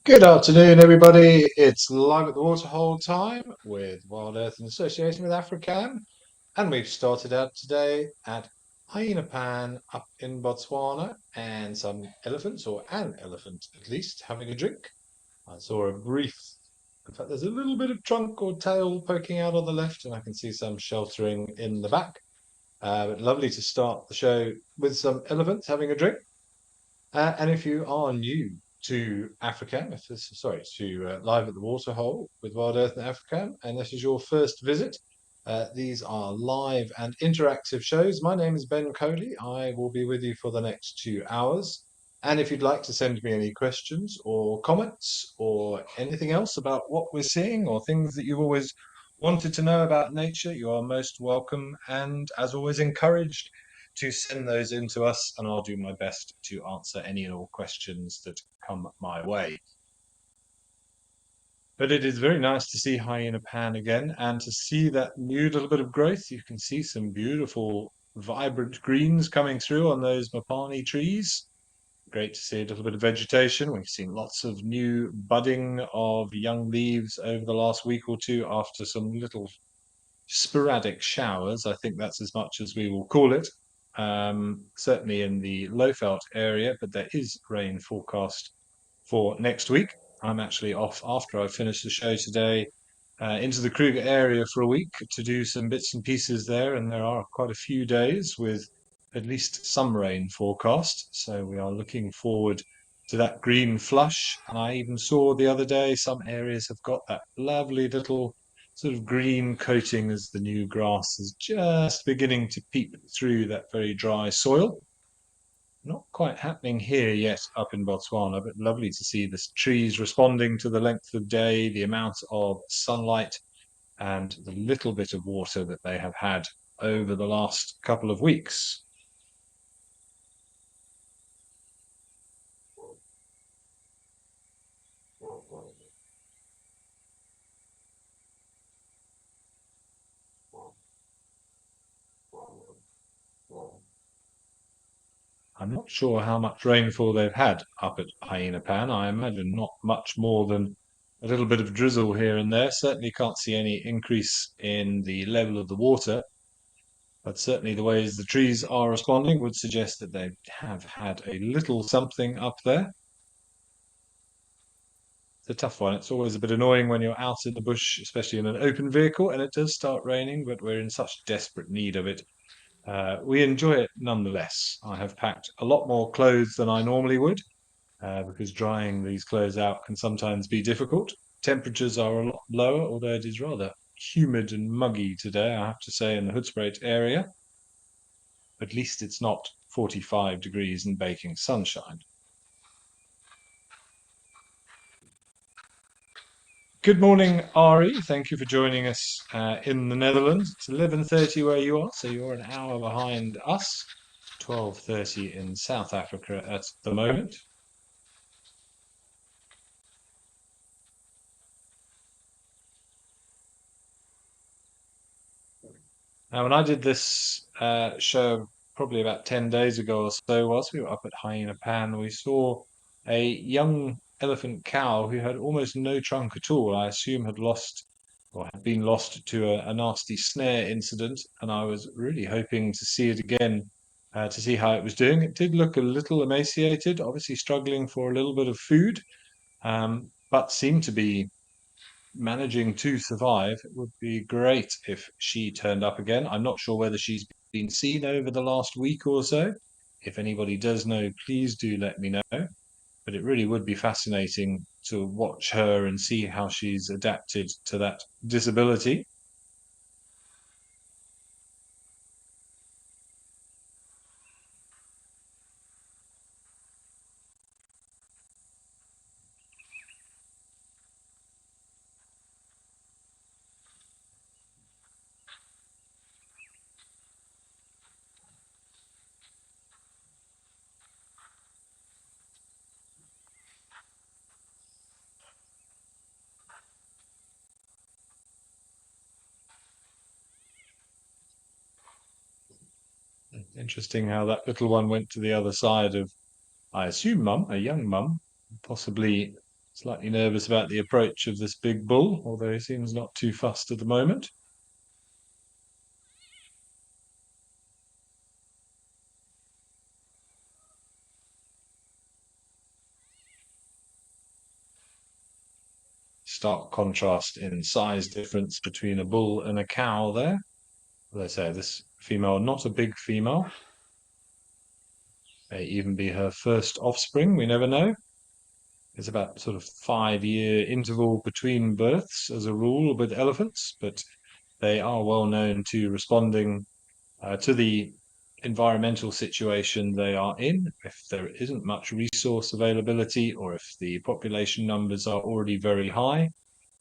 Good afternoon, everybody. It's live at the waterhole time with Wild Earth in association with African, and we've started out today at Hyena Pan up in Botswana, and some elephants, or an elephant at least, having a drink. I saw a brief, in fact, there's a little bit of trunk or tail poking out on the left, and I can see some sheltering in the back. But lovely to start the show with some elephants having a drink. And if you are new to Africa, if this, sorry, to Live at the Waterhole with Wild Earth and Africa, and this is your first visit, these are live and interactive shows. My name is Ben Coley. I will be with you for the next 2 hours. And if you'd like to send me any questions or comments or anything else about what we're seeing or things that you've always wanted to know about nature, you are most welcome and, as always, encouraged to send those in to us, and I'll do my best to answer any and all questions that come my way. But it is very nice to see Hyena Pan again and to see that new little bit of growth. You can see some beautiful, vibrant greens coming through on those Mapani trees. Great to see a little bit of vegetation. We've seen lots of new budding of young leaves over the last week or two after some little sporadic showers. I think that's as much as we will call it. Certainly in the Lowveld area, but there is rain forecast for next week. I'm actually off after I finish the show today into the Kruger area for a week to do some bits and pieces there, and there are quite a few days with at least some rain forecast. So we are looking forward to that green flush. And I even saw the other day some areas have got that lovely little sort of green coating as the new grass is just beginning to peep through that very dry soil. Not quite happening here yet up in Botswana, but lovely to see the trees responding to the length of day, the amount of sunlight, and the little bit of water that they have had over the last couple of weeks. I'm not sure how much rainfall they've had up at Hyena Pan. I imagine not much more than a little bit of drizzle here and there. Certainly can't see any increase in the level of the water, but certainly the ways the trees are responding would suggest that they have had a little something up there. It's a tough one. It's always a bit annoying when you're out in the bush, especially in an open vehicle, and it does start raining, but we're in such desperate need of it. We enjoy it nonetheless. I have packed a lot more clothes than I normally would because drying these clothes out can sometimes be difficult. Temperatures are a lot lower, although it is rather humid and muggy today, I have to say, in the Hoedspruit area. At least it's not 45 degrees and baking sunshine. Good morning, Ari. Thank you for joining us in the Netherlands. It's 11:30 where you are, so you're an hour behind us. 12:30 in South Africa at the moment. Now, when I did this show probably about 10 days ago or so, whilst we were up at Hyena Pan, we saw a young elephant cow who had almost no trunk at all. I assume had lost or had been lost to a nasty snare incident, and I was really hoping to see it again to see how it was doing. It did look a little emaciated, obviously struggling for a little bit of food, but seemed to be managing to survive. It would be great if she turned up again. I'm not sure whether she's been seen over the last week or so. If anybody does know, please do let me know. But it really would be fascinating to watch her and see how she's adapted to that disability. Interesting how that little one went to the other side of, I assume, mum, a young mum, possibly Slightly nervous about the approach of this big bull, although he seems not too fussed at the moment. Stark contrast in size difference between a bull and a cow there. As I say, this female, not a big female. May even be her first offspring, we never know. It's about sort of 5-year interval between births as a rule with elephants, but they are well known to responding to the environmental situation they are in. If there isn't much resource availability or if the population numbers are already very high,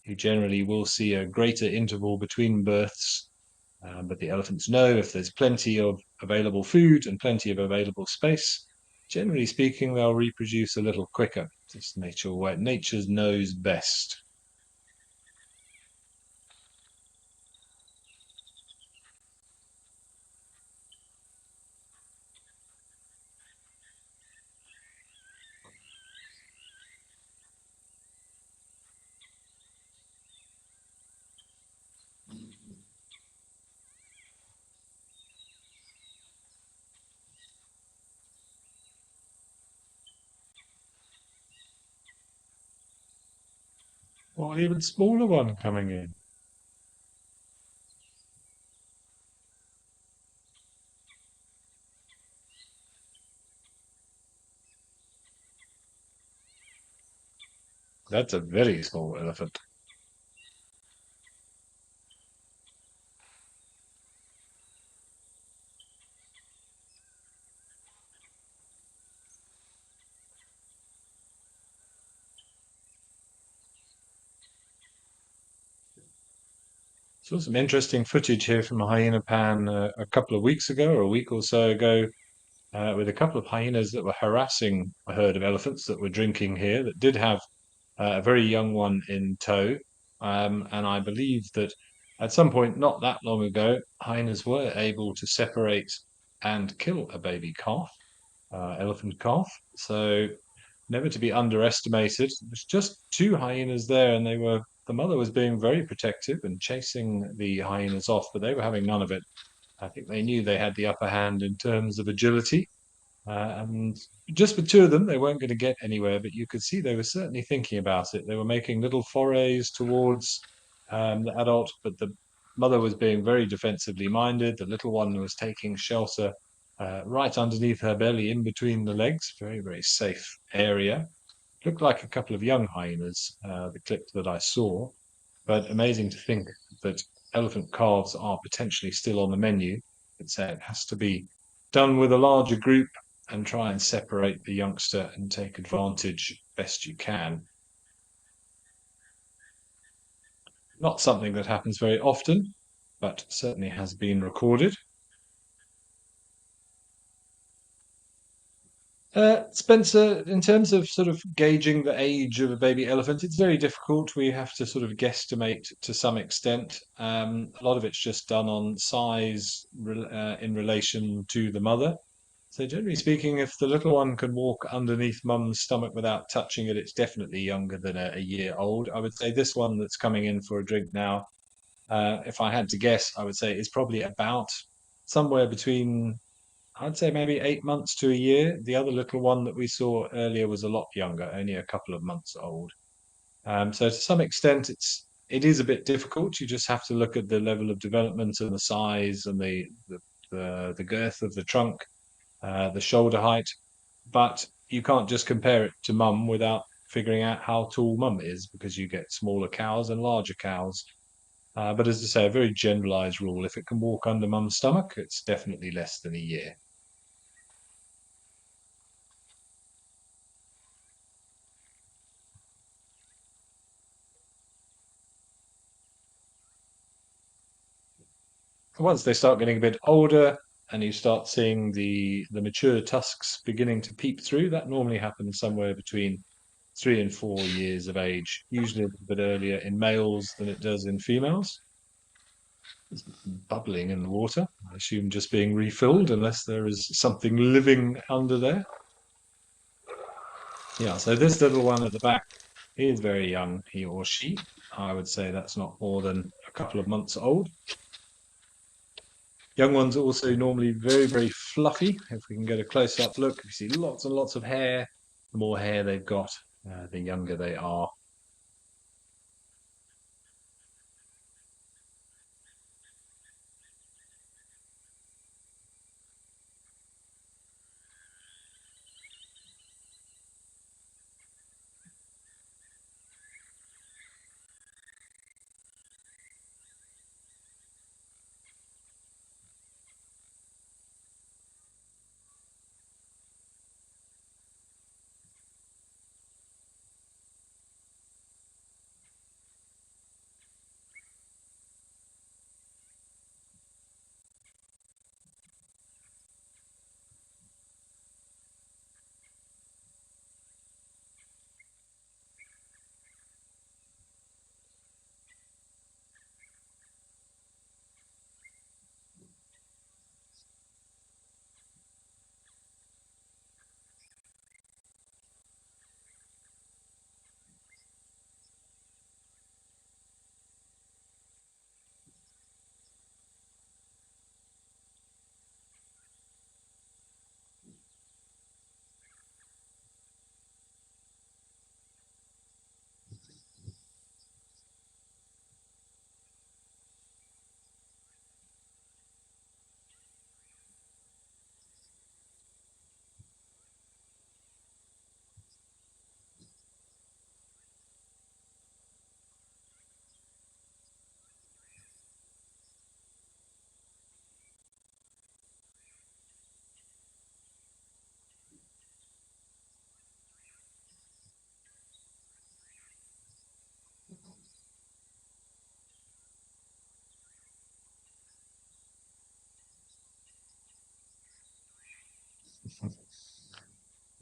you generally will see a greater interval between births. But the elephants know if there's plenty of available food and plenty of available space, generally speaking, they'll reproduce a little quicker. It's nature's knows best. Or even smaller one coming in. That's a very small elephant. Saw some interesting footage here from a hyena pan a couple of weeks ago, or a week or so ago, with a couple of hyenas that were harassing a herd of elephants that were drinking here, that did have a very young one in tow. And I believe that at some point not that long ago, hyenas were able to separate and kill a baby calf, elephant calf. So never to be underestimated. There's just two hyenas there, and the mother was being very protective and chasing the hyenas off, but they were having none of it. I think they knew they had the upper hand in terms of agility, and just with two of them, they weren't going to get anywhere, but you could see they were certainly thinking about it. They were making little forays towards the adult, but the mother was being very defensively minded. The little one was taking shelter right underneath her belly, in between the legs. Very, very safe area. Looked like a couple of young hyenas, the clip that I saw, but amazing to think that elephant calves are potentially still on the menu. It's, it has to be done with a larger group and try and separate the youngster and take advantage best you can. Not something that happens very often, but certainly has been recorded. Spencer, in terms of sort of gauging the age of a baby elephant, it's very difficult. We have to sort of guesstimate to some extent. A lot of it's just done on size in relation to the mother. So generally speaking, if the little one can walk underneath mum's stomach without touching it, it's definitely younger than a year old. I would say this one that's coming in for a drink now, if I had to guess, I would say is probably about somewhere between, I'd say maybe 8 months to a year. The other little one that we saw earlier was a lot younger, only a couple of months old. So to some extent, it is a bit difficult. You just have to look at the level of development and the size and the girth of the trunk, the shoulder height, but you can't just compare it to mum without figuring out how tall mum is, because you get smaller cows and larger cows. But as I say, a very generalized rule. If it can walk under mum's stomach, it's definitely less than a year. Once they start getting a bit older and you start seeing the mature tusks beginning to peep through, that normally happens somewhere between 3 and 4 years of age, usually a little bit earlier in males than it does in females. It's bubbling in the water. I assume just being refilled, unless there is something living under there. Yeah, so this little one at the back He is very young, he or she. I would say that's not more than a couple of months old. Young ones are also normally very, very fluffy. If we can get a close-up look, if you see lots and lots of hair, the more hair they've got, the younger they are.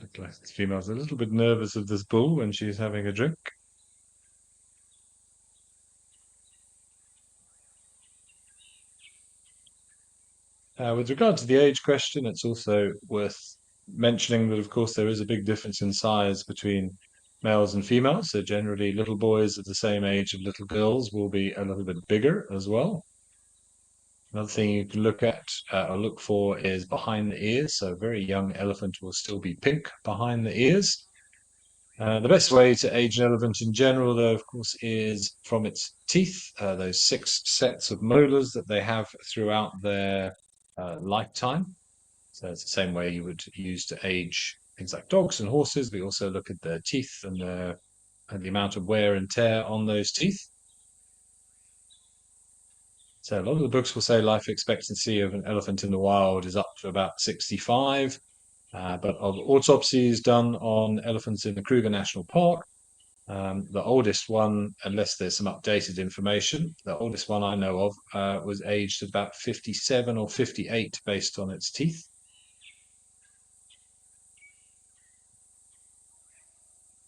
Look like the female's a little bit nervous of this bull when she's having a drink. With regard to the age question, it's also worth mentioning that, of course, there is a big difference in size between males and females. So generally, little boys at the same age of little girls will be a little bit bigger as well. Another thing you can look at or look for is behind the ears. So a very young elephant will still be pink behind the ears. The best way to age an elephant in general, though, of course, is from its teeth, those six sets of molars that they have throughout their lifetime. So it's the same way you would use to age things like dogs and horses. We also look at their teeth and the amount of wear and tear on those teeth. So a lot of the books will say life expectancy of an elephant in the wild is up to about 65. But of autopsies done on elephants in the Kruger National Park, the oldest one, unless there's some updated information, the oldest one I know of was aged about 57 or 58 based on its teeth.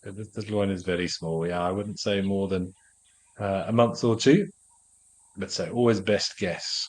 This little one is very small. Yeah, I wouldn't say more than a month or two, but say always best guess.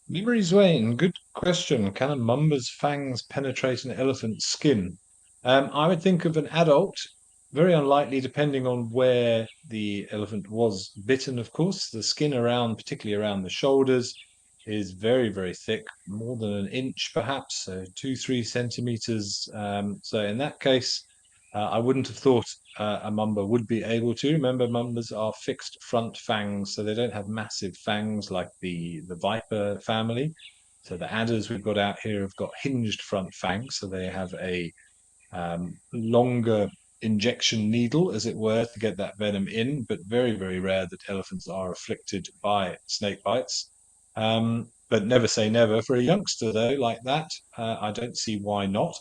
Memories Wayne, good question. Can a mumba's fangs penetrate an elephant's skin? I would think of an adult, very unlikely, depending on where the elephant was bitten, of course. The skin around, particularly around the shoulders, is very, very thick, more than an inch perhaps, so 2, 3 centimeters. So in that case, I wouldn't have thought a mamba would be able to. Remember, mambas are fixed front fangs, so they don't have massive fangs like the viper family. So the adders we've got out here have got hinged front fangs, so they have a longer injection needle, as it were, to get that venom in, but very, very rare that elephants are afflicted by snake bites. But never say never. For a youngster, though, like that, I don't see why not.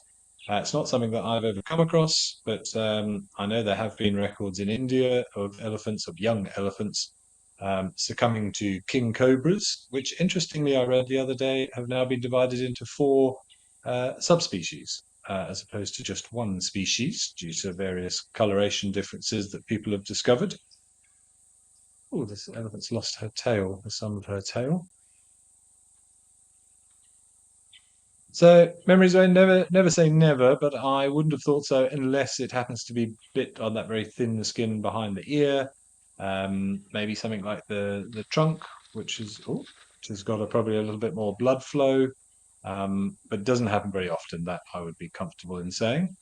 It's not something that I've ever come across, but I know there have been records in India of elephants, of young elephants, succumbing to king cobras, which interestingly I read the other day have now been divided into four subspecies as opposed to just one species due to various coloration differences that people have discovered. Oh, this elephant's lost her tail, some of her tail. So memories, I never say never, but I wouldn't have thought so unless it happens to be bit on that very thin skin behind the ear. Maybe something like the trunk, which has got probably a little bit more blood flow, but doesn't happen very often. That I would be comfortable in saying.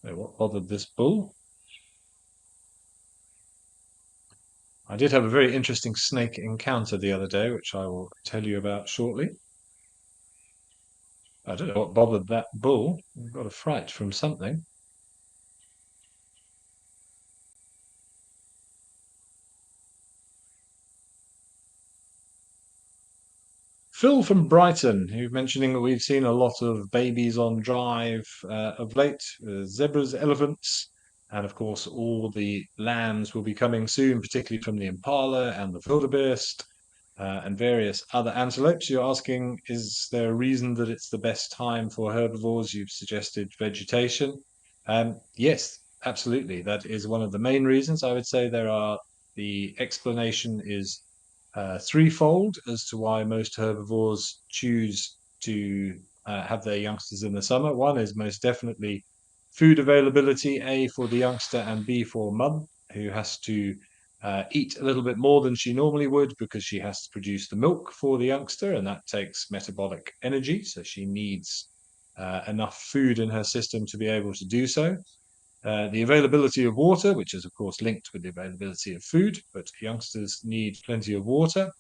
So what bothered this bull? I did have a very interesting snake encounter the other day, which I will tell you about shortly. I don't know what bothered that bull. I got a fright from something. Phil from Brighton, who's mentioning that we've seen a lot of babies on drive of late, zebras, elephants, and of course all the lambs will be coming soon, particularly from the impala and the wildebeest and various other antelopes. You're asking, is there a reason that it's the best time for herbivores? You've suggested vegetation. Yes, absolutely. That is one of the main reasons. I would say the explanation is threefold as to why most herbivores choose to have their youngsters in the summer. One is most definitely food availability, A, for the youngster, and B, for mum, who has to eat a little bit more than she normally would because she has to produce the milk for the youngster, and that takes metabolic energy. So she needs enough food in her system to be able to do so. The availability of water, which is of course linked with the availability of food, but youngsters need plenty of water.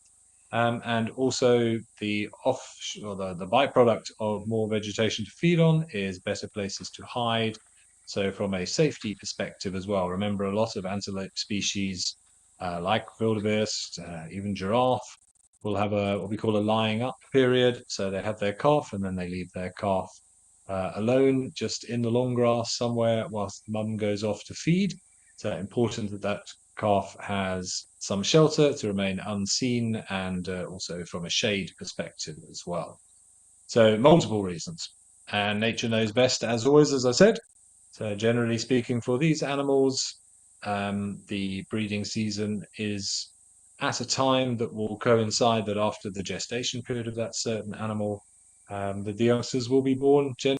And also the byproduct of more vegetation to feed on is better places to hide. So from a safety perspective as well, remember a lot of antelope species like wildebeest, even giraffe, will have what we call a lying up period. So they have their calf and then they leave their calf alone just in the long grass somewhere whilst mum goes off to feed. So important that that calf has some shelter to remain unseen and also from a shade perspective as well. So multiple reasons. And nature knows best, as always, as I said. So generally speaking, for these animals, the breeding season is at a time that will coincide that after the gestation period of that certain animal, that the youngsters will be born generally.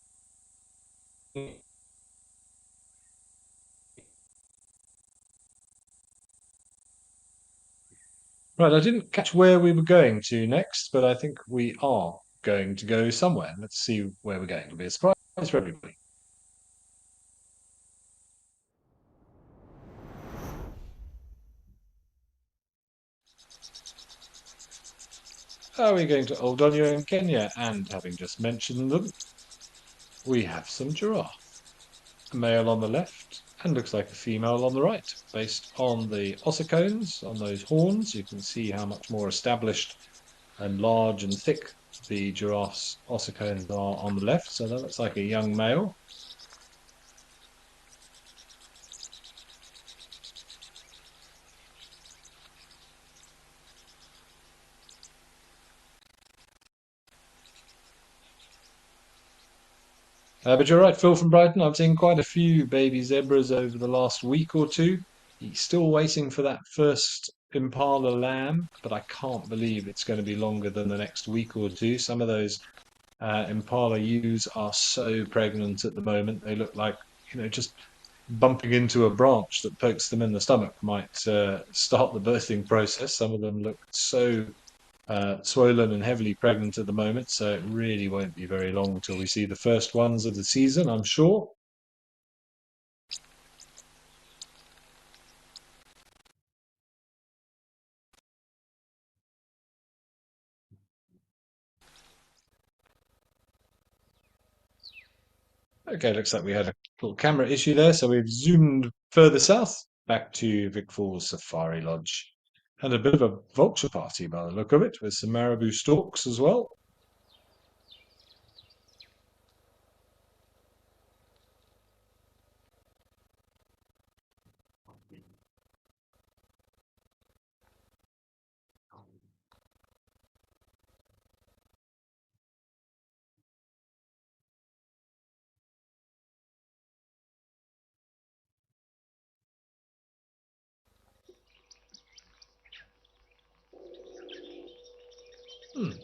Right, I didn't catch where we were going to next, but I think we are going to go somewhere. Let's see where we're going. It'll be a surprise for everybody. Are we going to Old Onyo in Kenya? And having just mentioned them, we have some giraffe. A male on the left and looks like a female on the right. Based on the ossicones on those horns, you can see how much more established and large and thick the giraffe's ossicones are on the left. So that looks like a young male. But you're right, Phil from Brighton. I've seen quite a few baby zebras over the last week or two. He's still waiting for that first impala lamb, but I can't believe it's going to be longer than the next week or two. Some of those impala ewes are so pregnant at the moment. They look like, just bumping into a branch that pokes them in the stomach might start the birthing process. Some of them look so swollen and heavily pregnant at the moment, so it really won't be very long until we see the first ones of the season, I'm sure. Okay, looks like we had a little camera issue there, so we've zoomed further south back to Vic Falls Safari Lodge. And a bit of a vulture party by the look of it, with some marabou storks as well.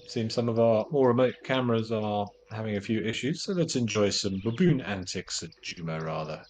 Seems some of our more remote cameras are having a few issues, so let's enjoy some baboon antics at Juma rather.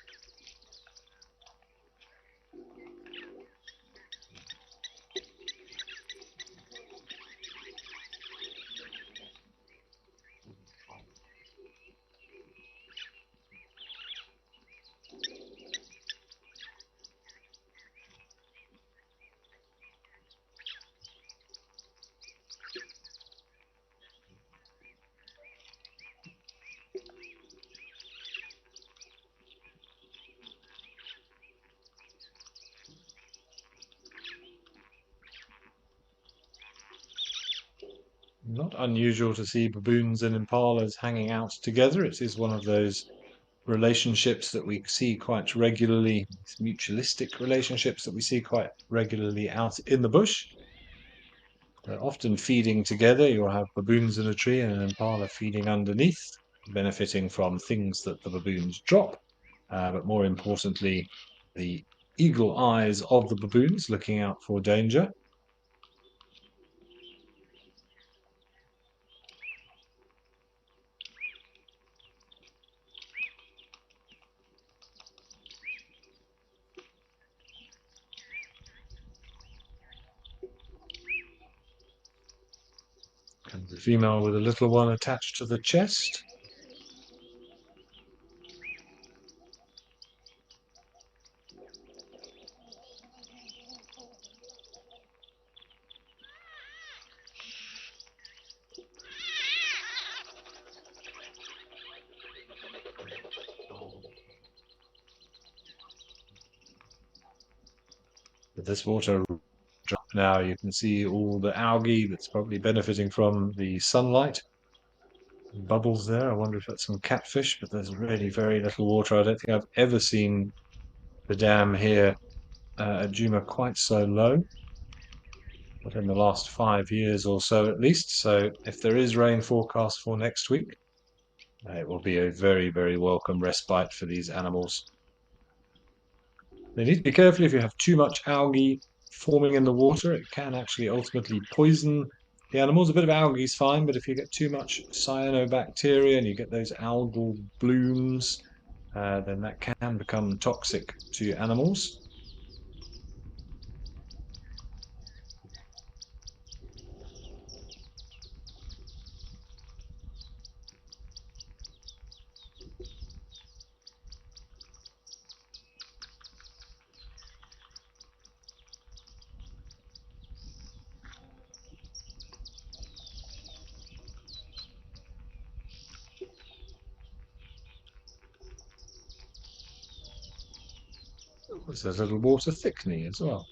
Not unusual to see baboons and impalas hanging out together. It is one of those relationships that we see quite regularly, mutualistic relationships that we see quite regularly out in the bush. They're often feeding together. You'll have baboons in a tree and an impala feeding underneath, benefiting from things that the baboons drop, but more importantly, the eagle eyes of the baboons looking out for danger. And the female with a little one attached to the chest. With this water drop now, you can see all the algae that's probably benefiting from the sunlight. Bubbles there. I wonder if that's some catfish, but there's really very little water. I don't think I've ever seen the dam here at Juma quite so low, but in the last 5 years or so at least. So if there is rain forecast for next week, it will be a very, very welcome respite for these animals. They need to be careful if you have too much algae forming in the water. It can actually ultimately poison the animals. A bit of algae is fine, but if you get too much cyanobacteria and you get those algal blooms, then that can become toxic to animals. There's a little water thickening as well.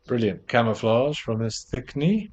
Brilliant camouflage from this thickening.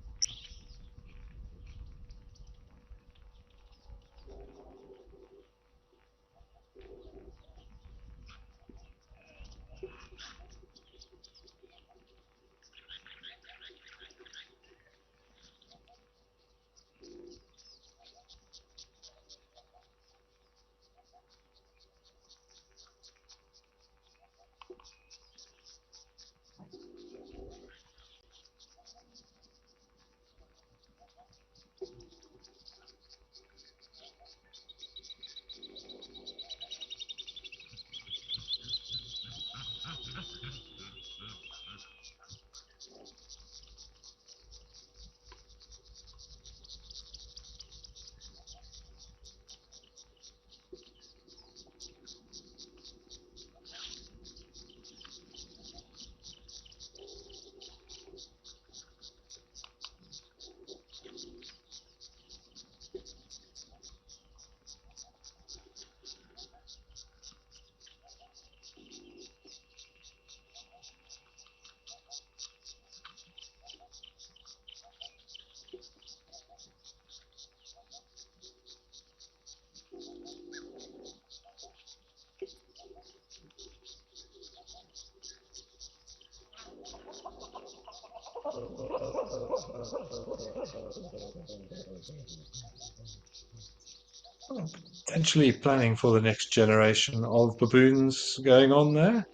Potentially planning for the next generation of baboons going on there.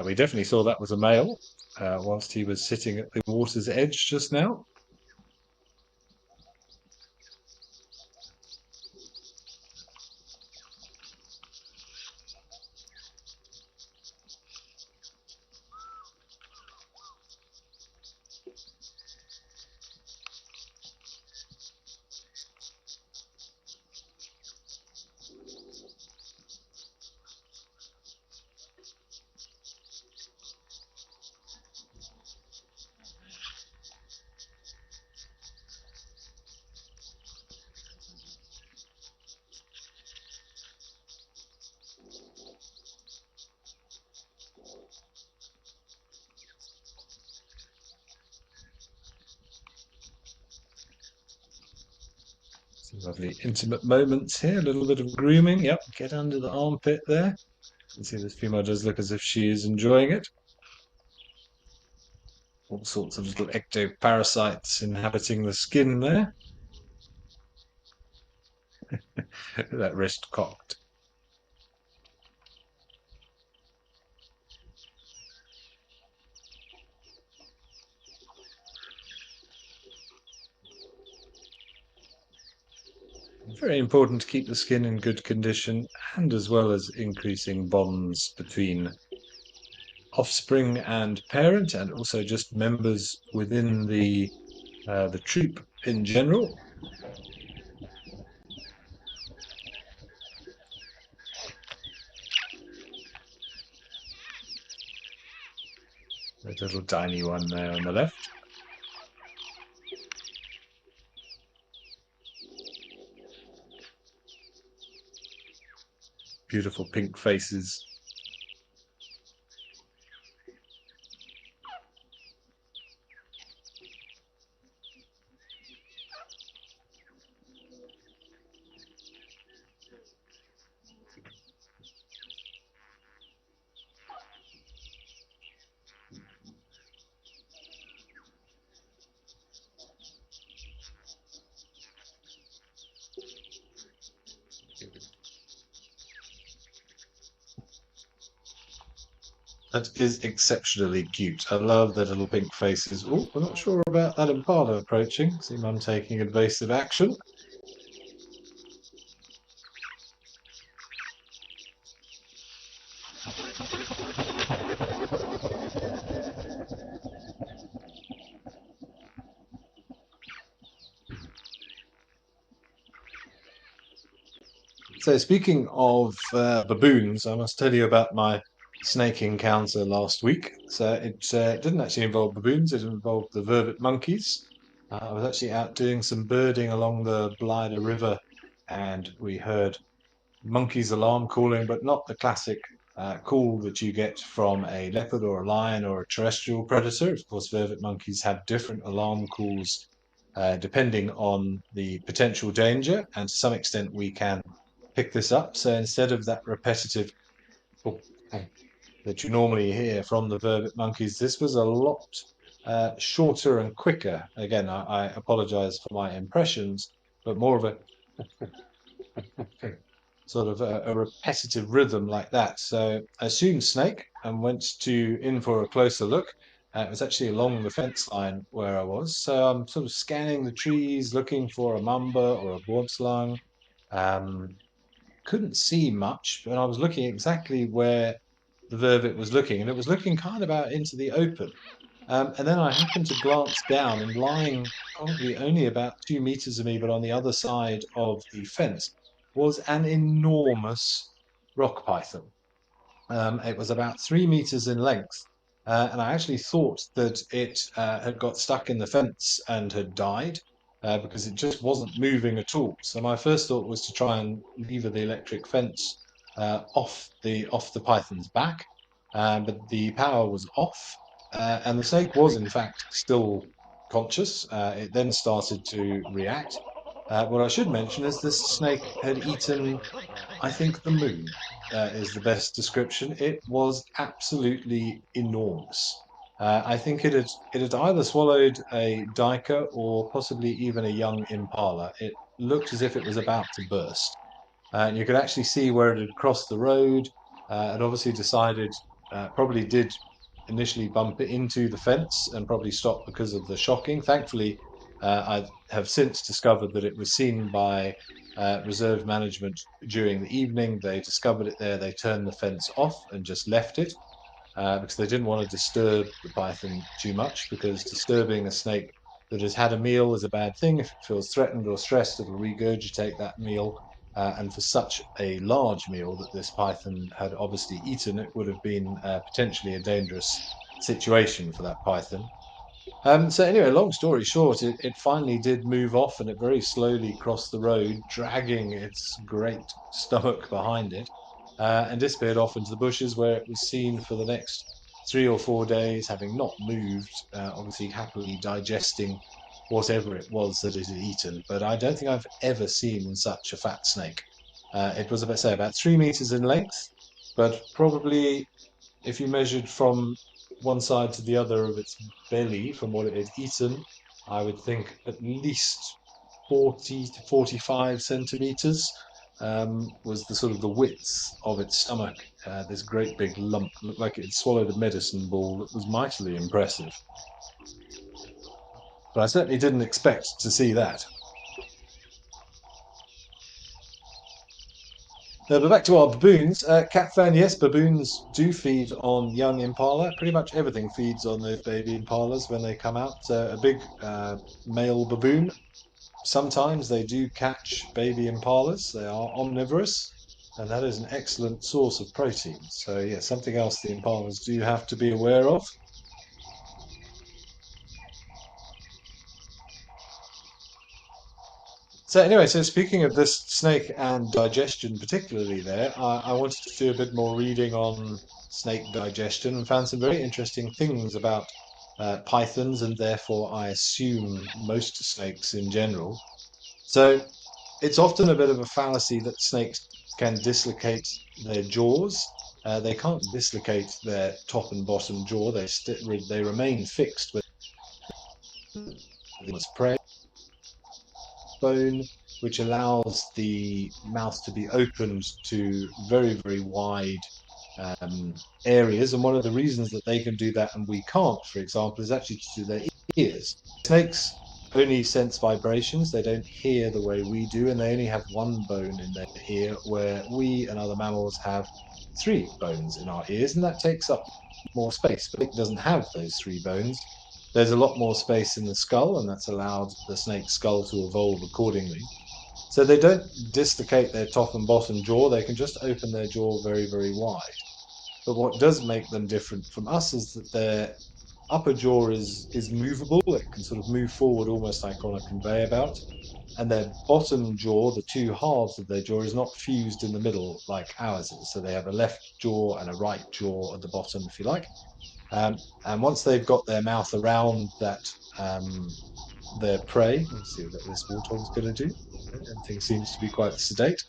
We definitely saw that was a male whilst he was sitting at the water's edge just now. Some lovely intimate moments here, a little bit of grooming. Yep, get under the armpit there. You can see this female does look as if she is enjoying it. All sorts of little ectoparasites inhabiting the skin there. That wrist cocked. Very important to keep the skin in good condition, and as well as increasing bonds between offspring and parent, and also just members within the troop in general. There's a little tiny one there on the left. Beautiful pink faces. That is exceptionally cute. I love the little pink faces. Oh, we're not sure about that impala approaching. See Mum taking invasive action. So speaking of baboons, I must tell you about my snake encounter last week. So it didn't actually involve baboons, it involved the vervet monkeys. I was actually out doing some birding along the Blythe River, and we heard monkeys alarm calling, but not the classic call that you get from a leopard or a lion or a terrestrial predator. Of course, vervet monkeys have different alarm calls depending on the potential danger, and to some extent we can pick this up. So instead of that repetitive that you normally hear from the vervet monkeys, this was a lot shorter and quicker. Again, I apologize for my impressions, but more of a sort of a repetitive rhythm like that. So I assumed snake and went in for a closer look. It was actually along the fence line where I was. So I'm sort of scanning the trees, looking for a mamba or a boabslang. Um, couldn't see much, but I was looking exactly where the vervet was looking, and it was looking kind of out into the open. And then I happened to glance down, and lying probably only about 2 meters of me, but on the other side of the fence, was an enormous rock python. It was about 3 meters in length, and I actually thought that it had got stuck in the fence and had died because it just wasn't moving at all. So my first thought was to try and lever the electric fence off the python's back, but the power was off, and the snake was in fact still conscious. It then started to react. What I should mention is this snake had eaten, I think, the moon is the best description. It was absolutely enormous. I think it had either swallowed a duiker or possibly even a young impala. It looked as if it was about to burst. And you could actually see where it had crossed the road. And obviously decided, probably did initially bump it into the fence and probably stopped because of the shocking. Thankfully, I have since discovered that it was seen by reserve management during the evening. They discovered it there. They turned the fence off and just left it because they didn't want to disturb the python too much, because disturbing a snake that has had a meal is a bad thing. If it feels threatened or stressed, it'll regurgitate that meal. And for such a large meal that this python had obviously eaten, it would have been potentially a dangerous situation for that python. So anyway, long story short, it finally did move off, and it very slowly crossed the road, dragging its great stomach behind it, and disappeared off into the bushes, where it was seen for the next 3 or 4 days, having not moved, obviously happily digesting whatever it was that it had eaten. But I don't think I've ever seen such a fat snake. It was, about say, about 3 meters in length, but probably if you measured from one side to the other of its belly from what it had eaten, I would think at least 40 to 45 centimeters was the sort of the width of its stomach. This great big lump looked like it had swallowed a medicine ball. That was mightily impressive. But I certainly didn't expect to see that. But back to our baboons. Cat fan, yes, baboons do feed on young impala. Pretty much everything feeds on those baby impalas when they come out. A big male baboon, sometimes they do catch baby impalas. They are omnivorous, and that is an excellent source of protein. So, yeah, something else the impalas do have to be aware of. So anyway, so speaking of this snake and digestion, particularly there, I wanted to do a bit more reading on snake digestion and found some very interesting things about pythons, and therefore I assume most snakes in general. So it's often a bit of a fallacy that snakes can dislocate their jaws. They can't dislocate their top and bottom jaw. They remain fixed with prey bone, which allows the mouth to be opened to very, very wide areas. And one of the reasons that they can do that and we can't, for example, is actually to do their ears. Snakes only sense vibrations, they don't hear the way we do, and they only have one bone in their ear, where we and other mammals have three bones in our ears, and that takes up more space. But it doesn't have those three bones. There's a lot more space in the skull, and that's allowed the snake's skull to evolve accordingly. So they don't dislocate their top and bottom jaw, they can just open their jaw very, very wide. But what does make them different from us is that their upper jaw is movable. It can sort of move forward almost like on a conveyor belt. And their bottom jaw, the two halves of their jaw, is not fused in the middle like ours is. So they have a left jaw and a right jaw at the bottom, if you like. And once they've got their mouth around that, their prey, let's see what this warthog's going to do. Everything seems to be quite sedate.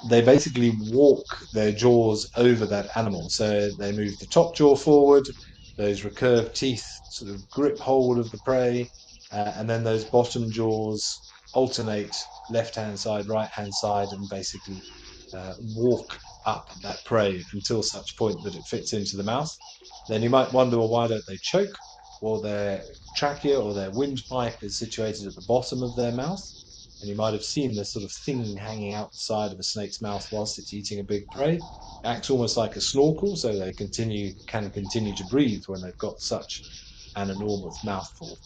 They basically walk their jaws over that animal. So they move the top jaw forward, those recurved teeth sort of grip hold of the prey, and then those bottom jaws alternate left hand side, right hand side, and basically walk up that prey until such point that it fits into the mouth. Then you might wonder, well, why don't they choke? Well, their trachea or their windpipe is situated at the bottom of their mouth, and you might have seen this sort of thing hanging out the side of a snake's mouth whilst it's eating a big prey. It acts almost like a snorkel, so they can continue to breathe when they've got such an enormous mouthful.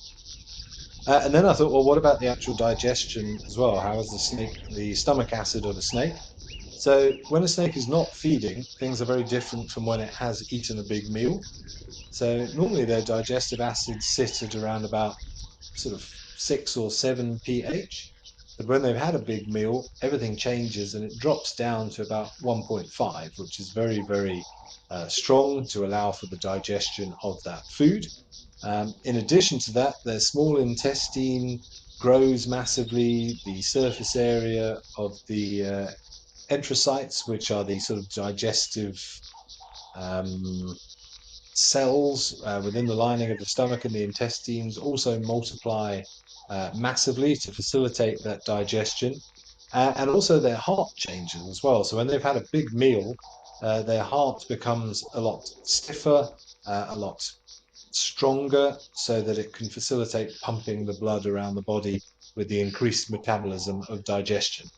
And then I thought, well, what about the actual digestion as well? How is the stomach acid of a snake? So when a snake is not feeding, things are very different from when it has eaten a big meal. So normally their digestive acids sit at around about sort of 6 or 7 pH. But when they've had a big meal, everything changes and it drops down to about 1.5, which is very, very strong to allow for the digestion of that food. In addition to that, their small intestine grows massively. The surface area of the enterocytes, which are the sort of digestive um, cells within the lining of the stomach and the intestines also multiply massively to facilitate that digestion. And also their heart changes as well. So when they've had a big meal, their heart becomes a lot stiffer, a lot stronger, so that it can facilitate pumping the blood around the body with the increased metabolism of digestion.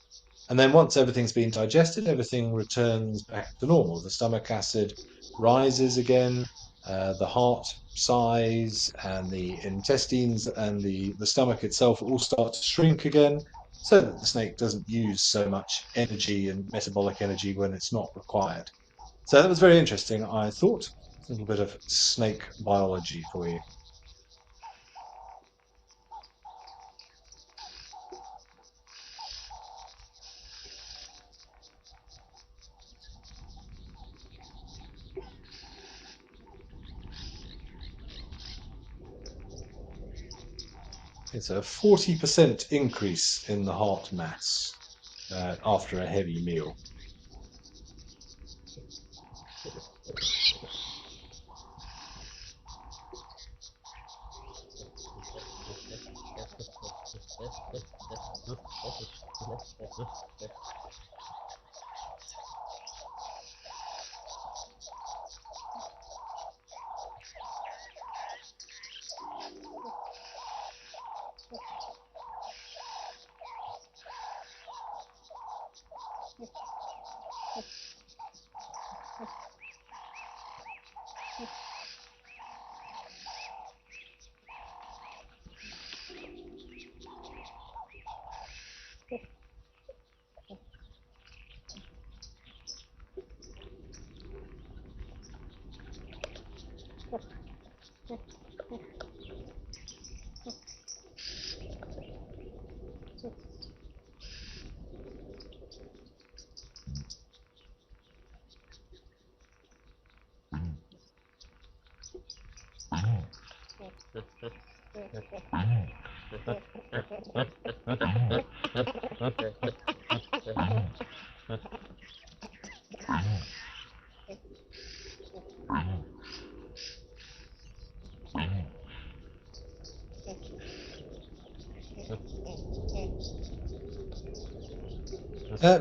And then once everything's been digested, everything returns back to normal. The stomach acid rises again, the heart size and the intestines and the stomach itself all start to shrink again, so that the snake doesn't use so much energy and metabolic energy when it's not required. So that was very interesting, I thought. A little bit of snake biology for you. It's a 40% increase in the heart mass after a heavy meal.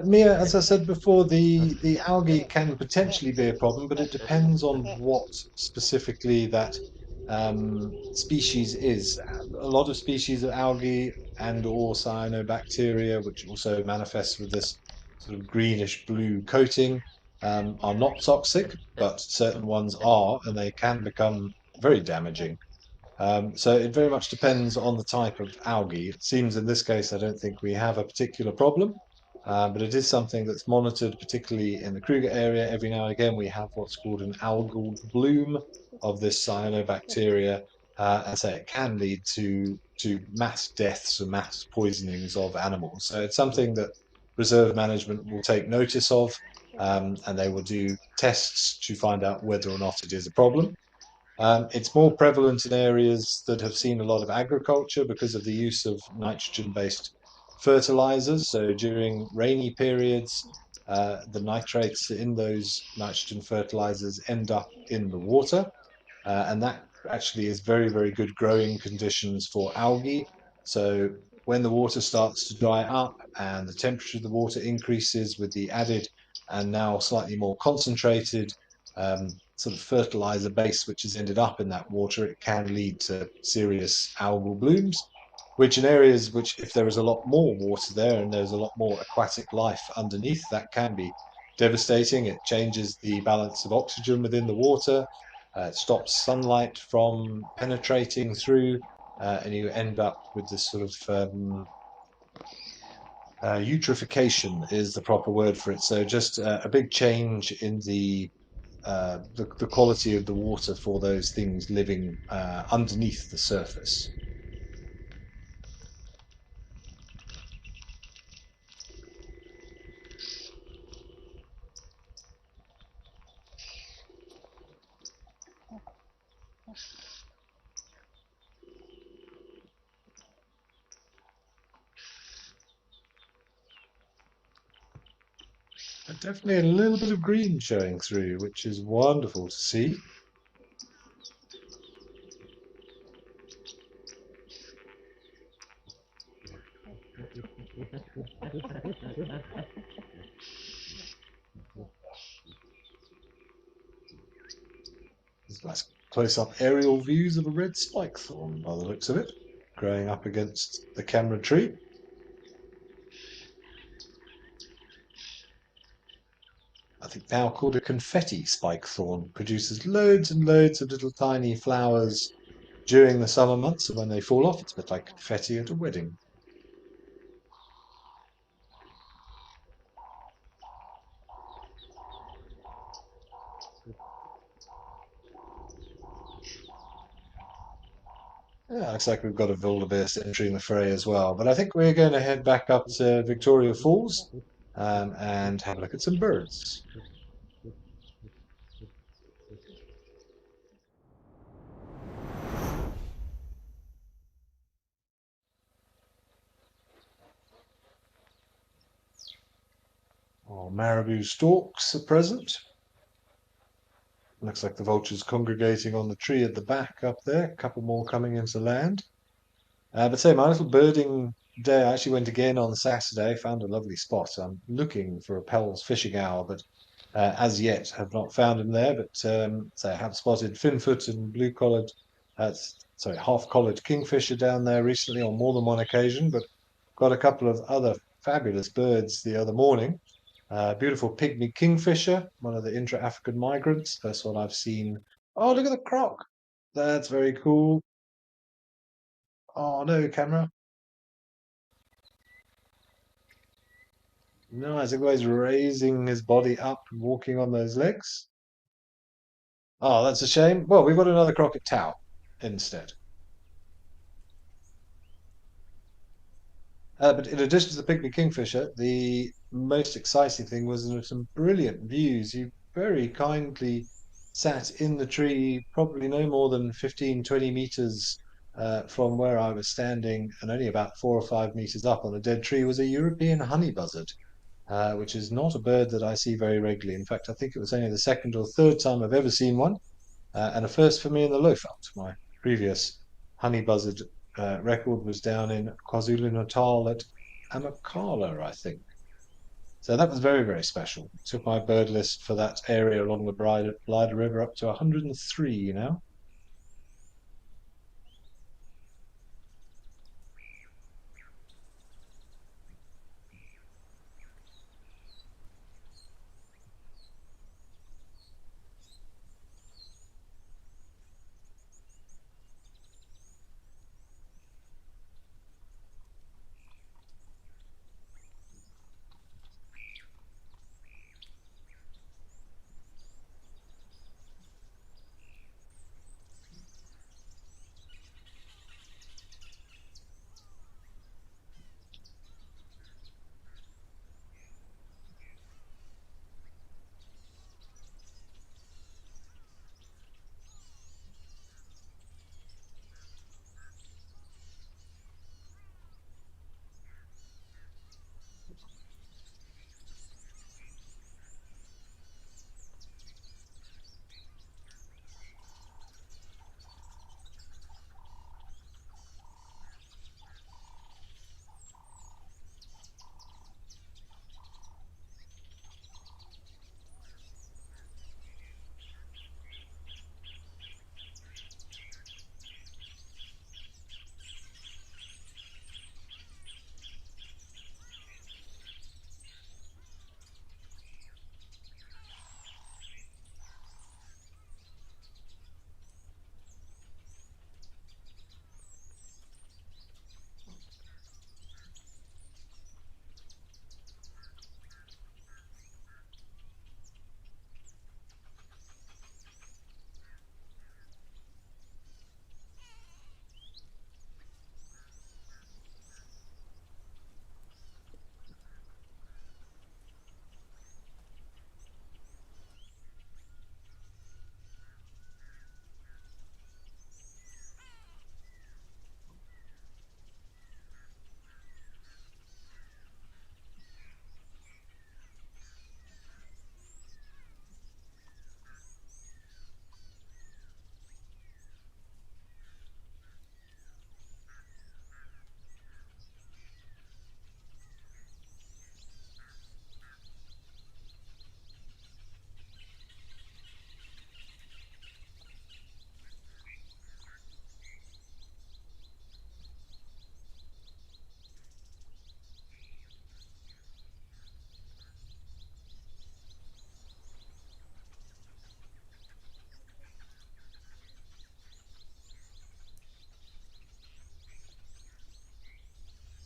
Mia, as I said before, the algae can potentially be a problem, but it depends on what specifically that species is. A lot of species of algae and or cyanobacteria, which also manifests with this sort of greenish blue coating, are not toxic, but certain ones are, and they can become very damaging. So it very much depends on the type of algae. It seems in this case, I don't think we have a particular problem, but it is something that's monitored, particularly in the Kruger area. Every now and again, we have what's called an algal bloom of this cyanobacteria, and so it can lead to mass deaths and mass poisonings of animals. So it's something that reserve management will take notice of, and they will do tests to find out whether or not it is a problem. It's more prevalent in areas that have seen a lot of agriculture because of the use of nitrogen-based fertilizers. So during rainy periods, the nitrates in those nitrogen fertilizers end up in the water, and that actually is very, very good growing conditions for algae. So when the water starts to dry up and the temperature of the water increases with the added and now slightly more concentrated sort of fertilizer base which has ended up in that water, it can lead to serious algal blooms, which in areas which, if there is a lot more water there and there's a lot more aquatic life underneath, that can be devastating. It changes the balance of oxygen within the water. It stops sunlight from penetrating through, and you end up with this sort of eutrophication is the proper word for it. So just a big change in the quality of the water for those things living underneath the surface. But definitely a little bit of green showing through, which is wonderful to see. Nice close-up aerial views of a red spike thorn by the looks of it, growing up against the camera tree. I think now called a confetti spike thorn, produces loads and loads of little tiny flowers during the summer months, and when they fall off, it's a bit like confetti at a wedding. Yeah, looks like we've got a wildebeest entering the fray as well. But I think we're going to head back up to Victoria Falls and have a look at some birds. Oh, marabou storks are present. Looks like the vultures congregating on the tree at the back up there. A couple more coming into land. But say, my little birding day, I actually went again on Saturday, found a lovely spot. I'm looking for a Pell's fishing owl, but as yet have not found him there. But so I have spotted finfoot and blue-collared, half-collared kingfisher down there recently on more than one occasion, but got a couple of other fabulous birds the other morning. Beautiful pygmy kingfisher, one of the intra-African migrants. First one I've seen. Oh, look at the croc. That's very cool. Oh no, camera. No, as if he's raising his body up and walking on those legs. Oh, that's a shame. Well, we've got another croc at Tau instead. But in addition to the pygmy kingfisher, the most exciting thing was there were some brilliant views. He very kindly sat in the tree, probably no more than 15, 20 meters from where I was standing, and only about 4 or 5 meters up on a dead tree was a European honey buzzard, which is not a bird that I see very regularly. In fact, I think it was only the second or third time I've ever seen one, and a first for me in the Lowveld. My previous honey buzzard record was down in KwaZulu-Natal at Amakhala, I think. So that was very, very special. Took my bird list for that area along the Blyder River up to 103 now.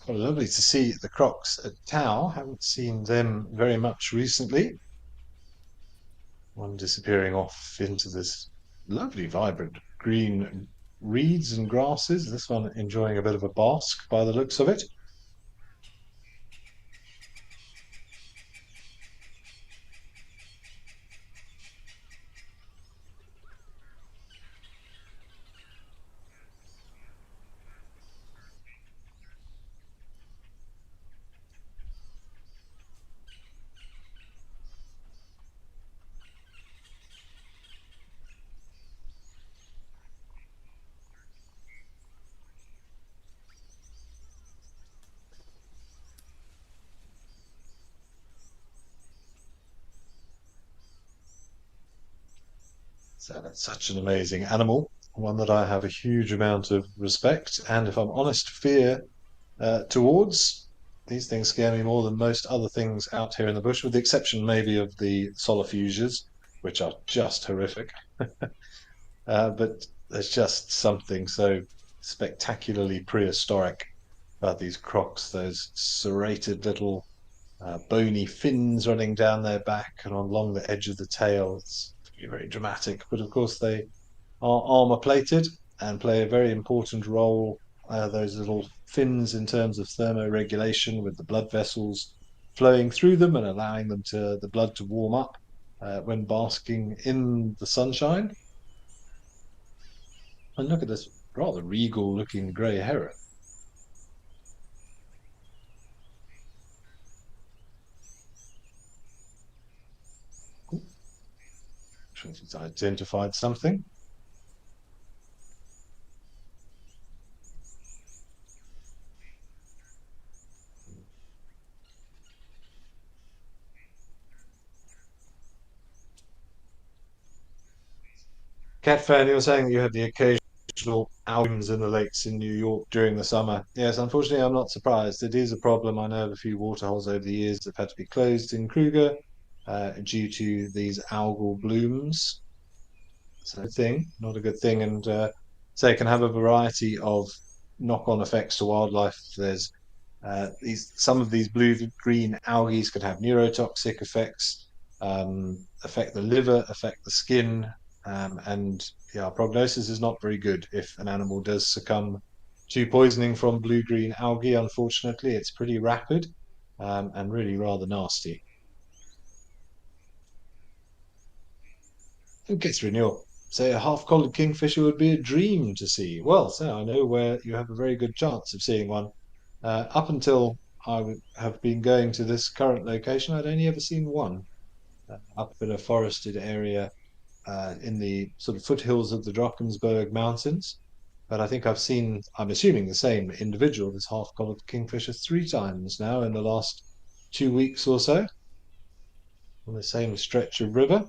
Well, lovely to see the crocs at Tau. Haven't seen them very much recently. One disappearing off into this lovely, vibrant green reeds and grasses. This one enjoying a bit of a bask by the looks of it. So that's such an amazing animal, one that I have a huge amount of respect and, if I'm honest, fear towards. These things scare me more than most other things out here in the bush, with the exception maybe of the solifuges, which are just horrific. But there's just something so spectacularly prehistoric about these crocs, those serrated little bony fins running down their back and along the edge of the tail. It's very dramatic, but of course they are armor plated and play a very important role. Those little fins in terms of thermoregulation, with the blood vessels flowing through them and allowing the blood to warm up when basking in the sunshine. And look at this rather regal looking grey heron. She's identified something. Cat fan, you were saying that you had the occasional outings in the lakes in New York during the summer. Yes, unfortunately, I'm not surprised. It is a problem. I know of a few waterholes over the years that have had to be closed in Kruger due to these algal blooms. So, not a good thing, and so it can have a variety of knock-on effects to wildlife. There's these some of these blue-green algae can have neurotoxic effects, affect the liver, affect the skin, and yeah, prognosis is not very good if an animal does succumb to poisoning from blue-green algae. Unfortunately, it's pretty rapid and really rather nasty. Who gets renewal? Say a half-collared kingfisher would be a dream to see. Well, so I know where you have a very good chance of seeing one. Up until I would have been going to this current location, I'd only ever seen one up in a forested area in the sort of foothills of the Drakensberg Mountains. But I think I'm assuming the same individual, this half-collared kingfisher, three times now in the last 2 weeks or so on the same stretch of river.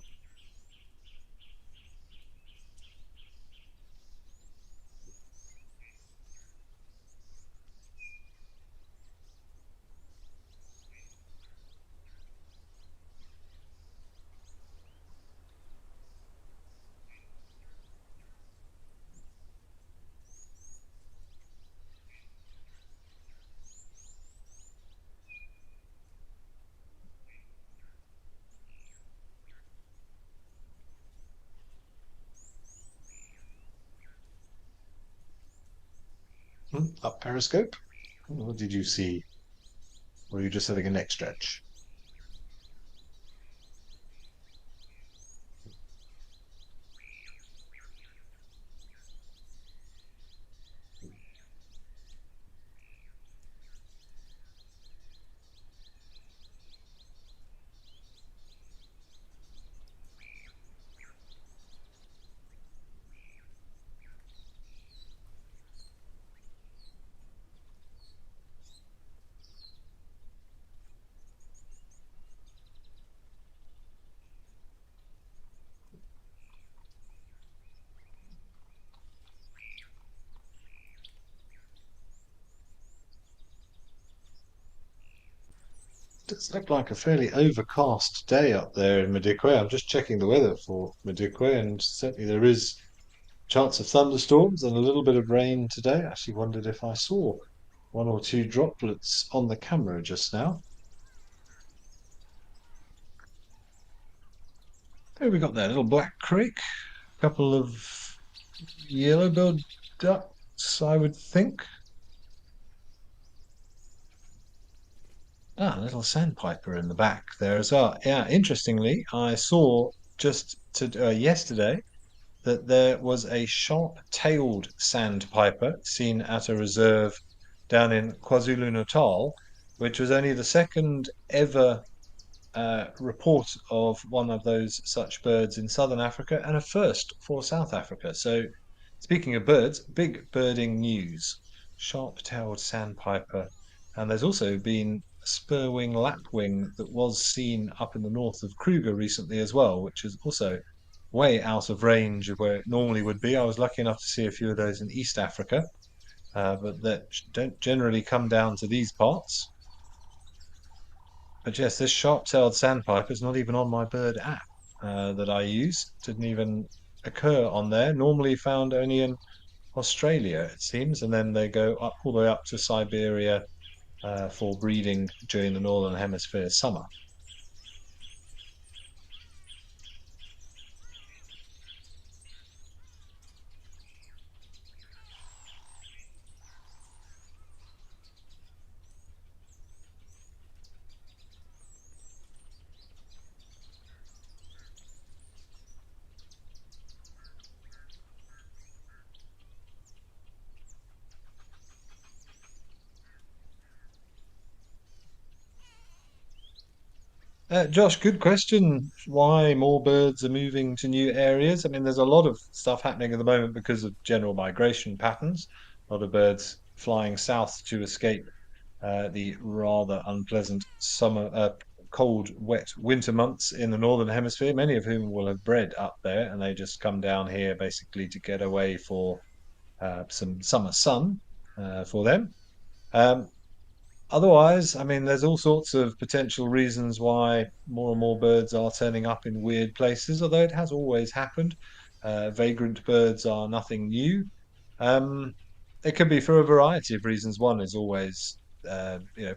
Up Periscope. What did you see? Or were you just having a neck stretch? Does look like a fairly overcast day up there in Madikwe. I'm just checking the weather for Madikwe, and certainly there is chance of thunderstorms and a little bit of rain today. I actually wondered if I saw one or two droplets on the camera just now. There we got that little black crake, a couple of yellow-billed ducks, I would think. Ah, a little sandpiper in the back there as well. Yeah, interestingly, I saw yesterday that there was a sharp-tailed sandpiper seen at a reserve down in KwaZulu-Natal, which was only the second ever report of one of those such birds in southern Africa and a first for South Africa. So, speaking of birds, big birding news. Sharp-tailed sandpiper. And there's also been a spur-wing lapwing that was seen up in the north of Kruger recently as well, which is also way out of range of where it normally would be. I was lucky enough to see a few of those in East Africa, but that don't generally come down to these parts. But yes, this sharp-tailed sandpiper is not even on my bird app that I use. Didn't even occur on there. Normally found only in Australia, it seems, and then they go up all the way up to Siberia for breeding during the Northern Hemisphere summer. Josh, good question. Why more birds are moving to new areas? I mean, there's a lot of stuff happening at the moment because of general migration patterns. A lot of birds flying south to escape the rather unpleasant cold, wet winter months in the northern hemisphere. Many of whom will have bred up there, and they just come down here basically to get away for some summer sun for them. Um, Otherwise, I mean, there's all sorts of potential reasons why more and more birds are turning up in weird places, although it has always happened. Vagrant birds are nothing new. Um, it could be for a variety of reasons. One is always,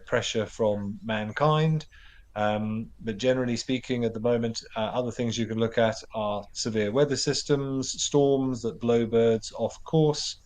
pressure from mankind. But generally speaking, at the moment, other things you can look at are severe weather systems, storms that blow birds off course.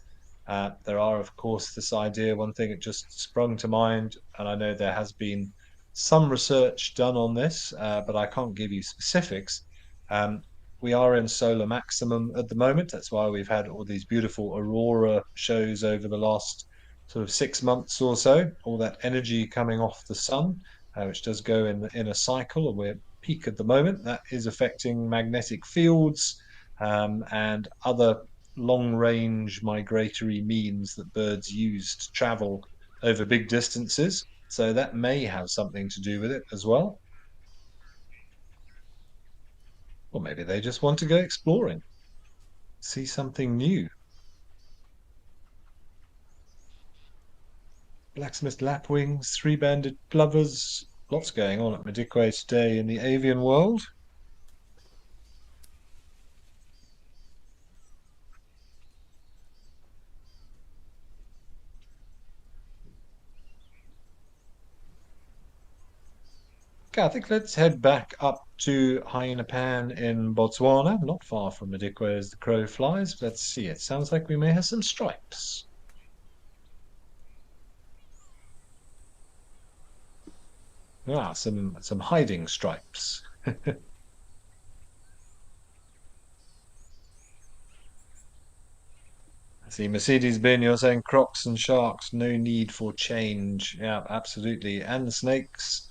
There are, of course, this idea. One thing that just sprung to mind, and I know there has been some research done on this, but I can't give you specifics. Um, we are in solar maximum at the moment. That's why we've had all these beautiful aurora shows over the last sort of 6 months or so. All that energy coming off the sun, which does go in a cycle, and we're peak at the moment. That is affecting magnetic fields and other long range migratory means that birds use to travel over big distances. So that may have something to do with it as well. Or maybe they just want to go exploring, see something new. Blacksmith lapwings, three-banded plovers, lots going on at Madikwe today in the avian world. Okay, I think let's head back up to Hyena Pan in Botswana, not far from Madikwe as the crow flies. Let's see, it sounds like we may have some stripes. Ah, some hiding stripes. I see Mercedes Ben, you're saying crocs and sharks, no need for change. Yeah, absolutely. And snakes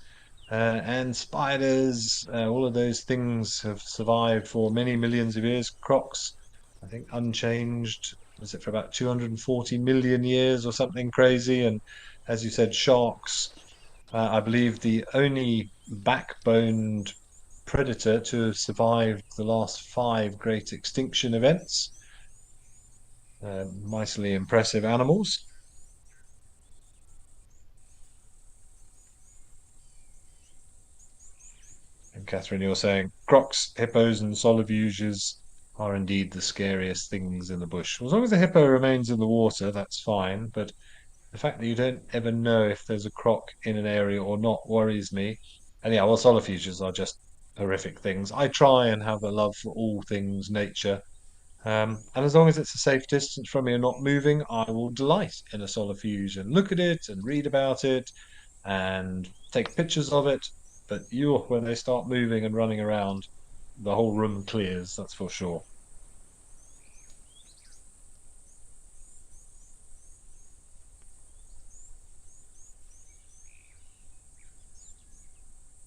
and spiders, all of those things have survived for many millions of years. Crocs, I think unchanged, was it for about 240 million years or something crazy? And as you said, sharks, I believe the only backboned predator to have survived the last five great extinction events. Mightily impressive animals. And Catherine, you're saying crocs, hippos, and solifuges are indeed the scariest things in the bush. As long as the hippo remains in the water, that's fine. But The fact that you don't ever know if there's a croc in an area or not worries me. And yeah, well, solifuges are just horrific things. I try and have a love for all things nature. And as long as it's a safe distance from me and not moving, I will delight in a solifuge and look at it and read about it and take pictures of it. But when they start moving and running around, the whole room clears, that's for sure.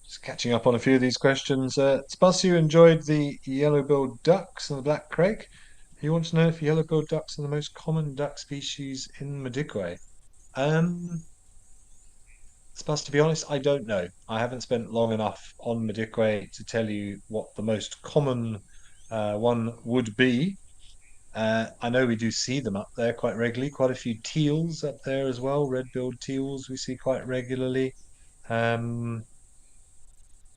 Just catching up on a few of these questions. Spas, you enjoyed the yellow-billed ducks and the black crake. You want to know if yellow-billed ducks are the most common duck species in Madikwe? Um, Spas, to be honest, I don't know. I haven't spent long enough on Madikwe to tell you what the most common one would be. I know we do see them up there quite regularly. Quite a few teals up there as well. Red-billed teals we see quite regularly. Um,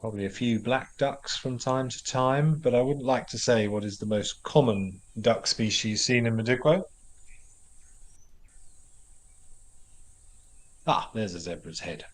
Probably a few black ducks from time to time, but I wouldn't like to say what is the most common duck species seen in Madikwe. Ah, there's a zebra's head.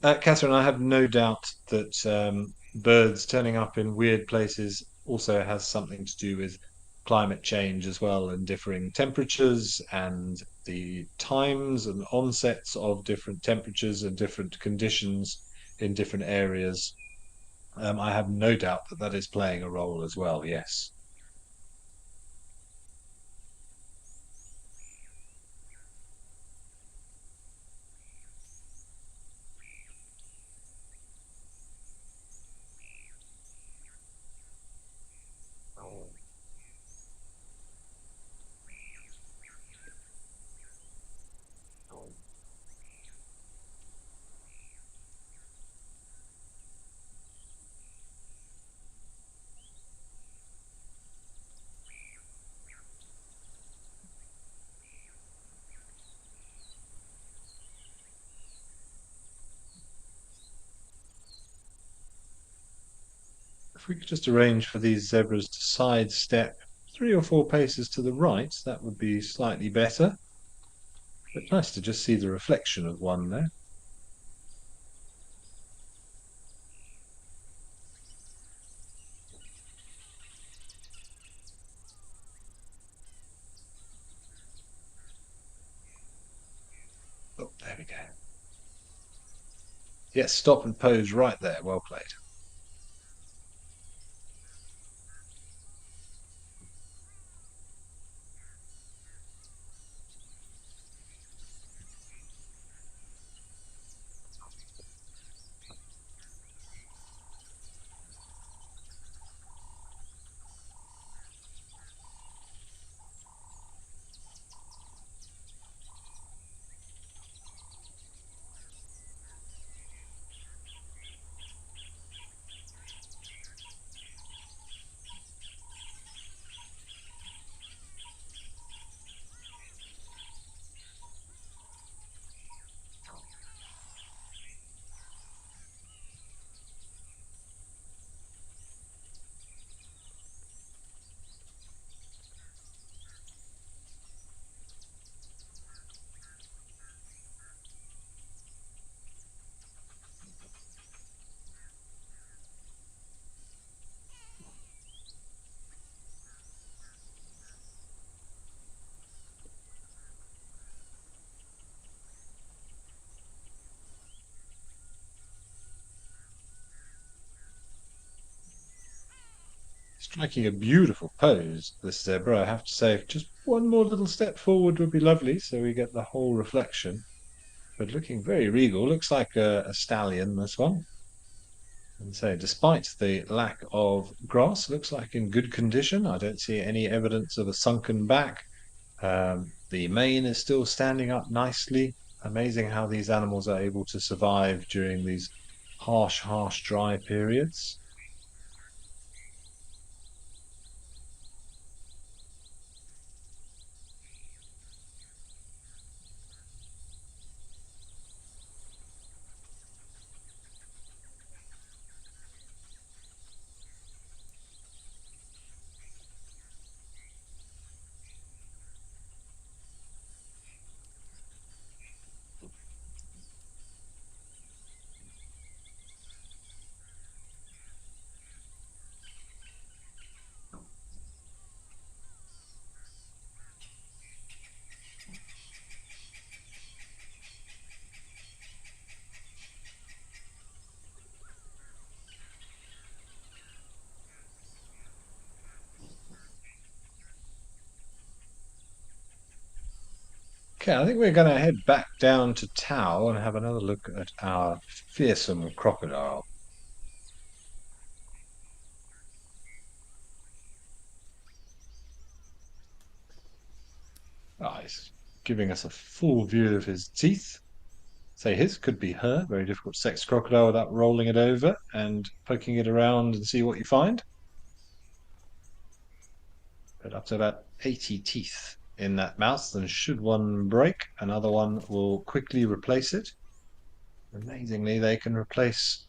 Catherine, I have no doubt that birds turning up in weird places also has something to do with climate change as well, and differing temperatures and the times and onsets of different temperatures and different conditions in different areas. I have no doubt that that is playing a role as well, yes. If we could just arrange for these zebras to sidestep 3 or 4 paces to the right, that would be slightly better. But nice to just see the reflection of one there. Oh, there we go. Yes, stop and pose right there. Well played. Striking a beautiful pose, this zebra, I have to say. Just one more little step forward would be lovely, so we get the whole reflection. But looking very regal, looks like a stallion, this one. And so, despite the lack of grass, looks like in good condition. I don't see any evidence of a sunken back. The mane is still standing up nicely. Amazing how these animals are able to survive during these harsh, dry periods. Okay, I think we're going to head back down to Tau and have another look at our fearsome crocodile. Ah, he's giving us a full view of his teeth. Say his, could be her. Very difficult to sex crocodile without rolling it over and poking it around and see what you find. But up to about 80 teeth in that mouth, and should one break, another one will quickly replace it. Amazingly, they can replace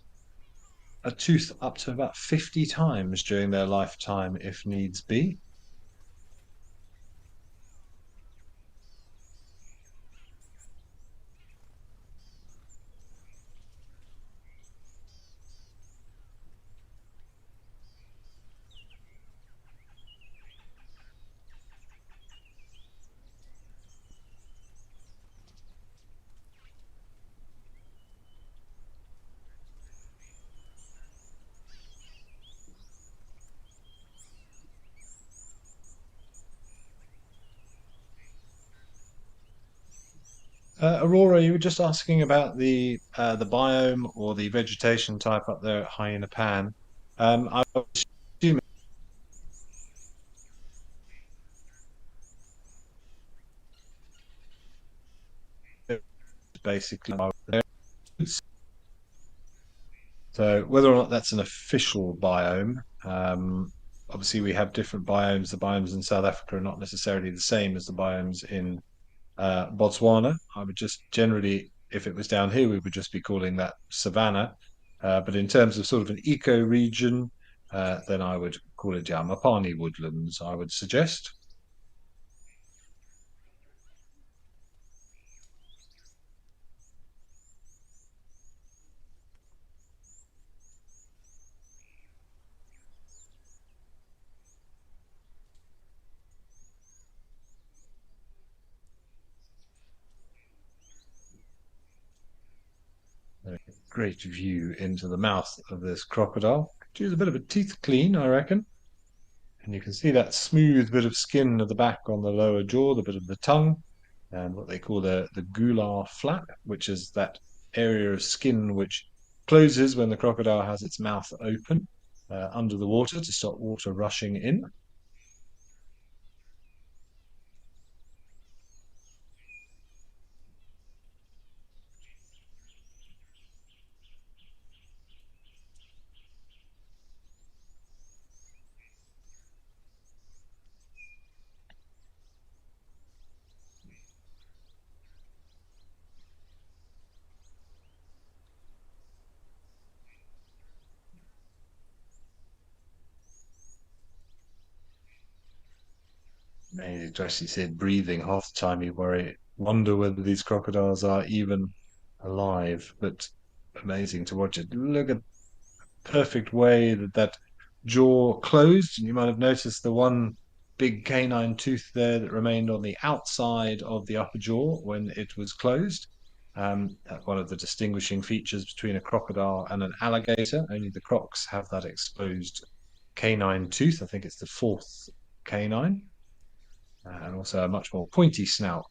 a tooth up to about 50 times during their lifetime if needs be. Aurora, you were just asking about the biome or the vegetation type up there high in a pan. I would assume it's basically so whether or not that's an official biome, obviously we have different biomes. The biomes in South Africa are not necessarily the same as the biomes in Botswana. I would just generally, if it was down here, we would just be calling that savanna. But in terms of sort of an eco region, then I would call it Mapani woodlands, I would suggest. A great view into the mouth of this crocodile. Could use a bit of a teeth clean, I reckon. And you can see that smooth bit of skin at the back on the lower jaw, the bit of the tongue, and what they call the gular flap, which is that area of skin which closes when the crocodile has its mouth open under the water to stop water rushing in. He actually said breathing half the time. You wonder whether these crocodiles are even alive. But amazing to watch it. Look at perfect way that jaw closed, and you might have noticed the one big canine tooth there that remained on the outside of the upper jaw when it was closed. One of the distinguishing features between a crocodile and an alligator. Only the crocs have that exposed canine tooth. I think it's the fourth canine, and also a much more pointy snout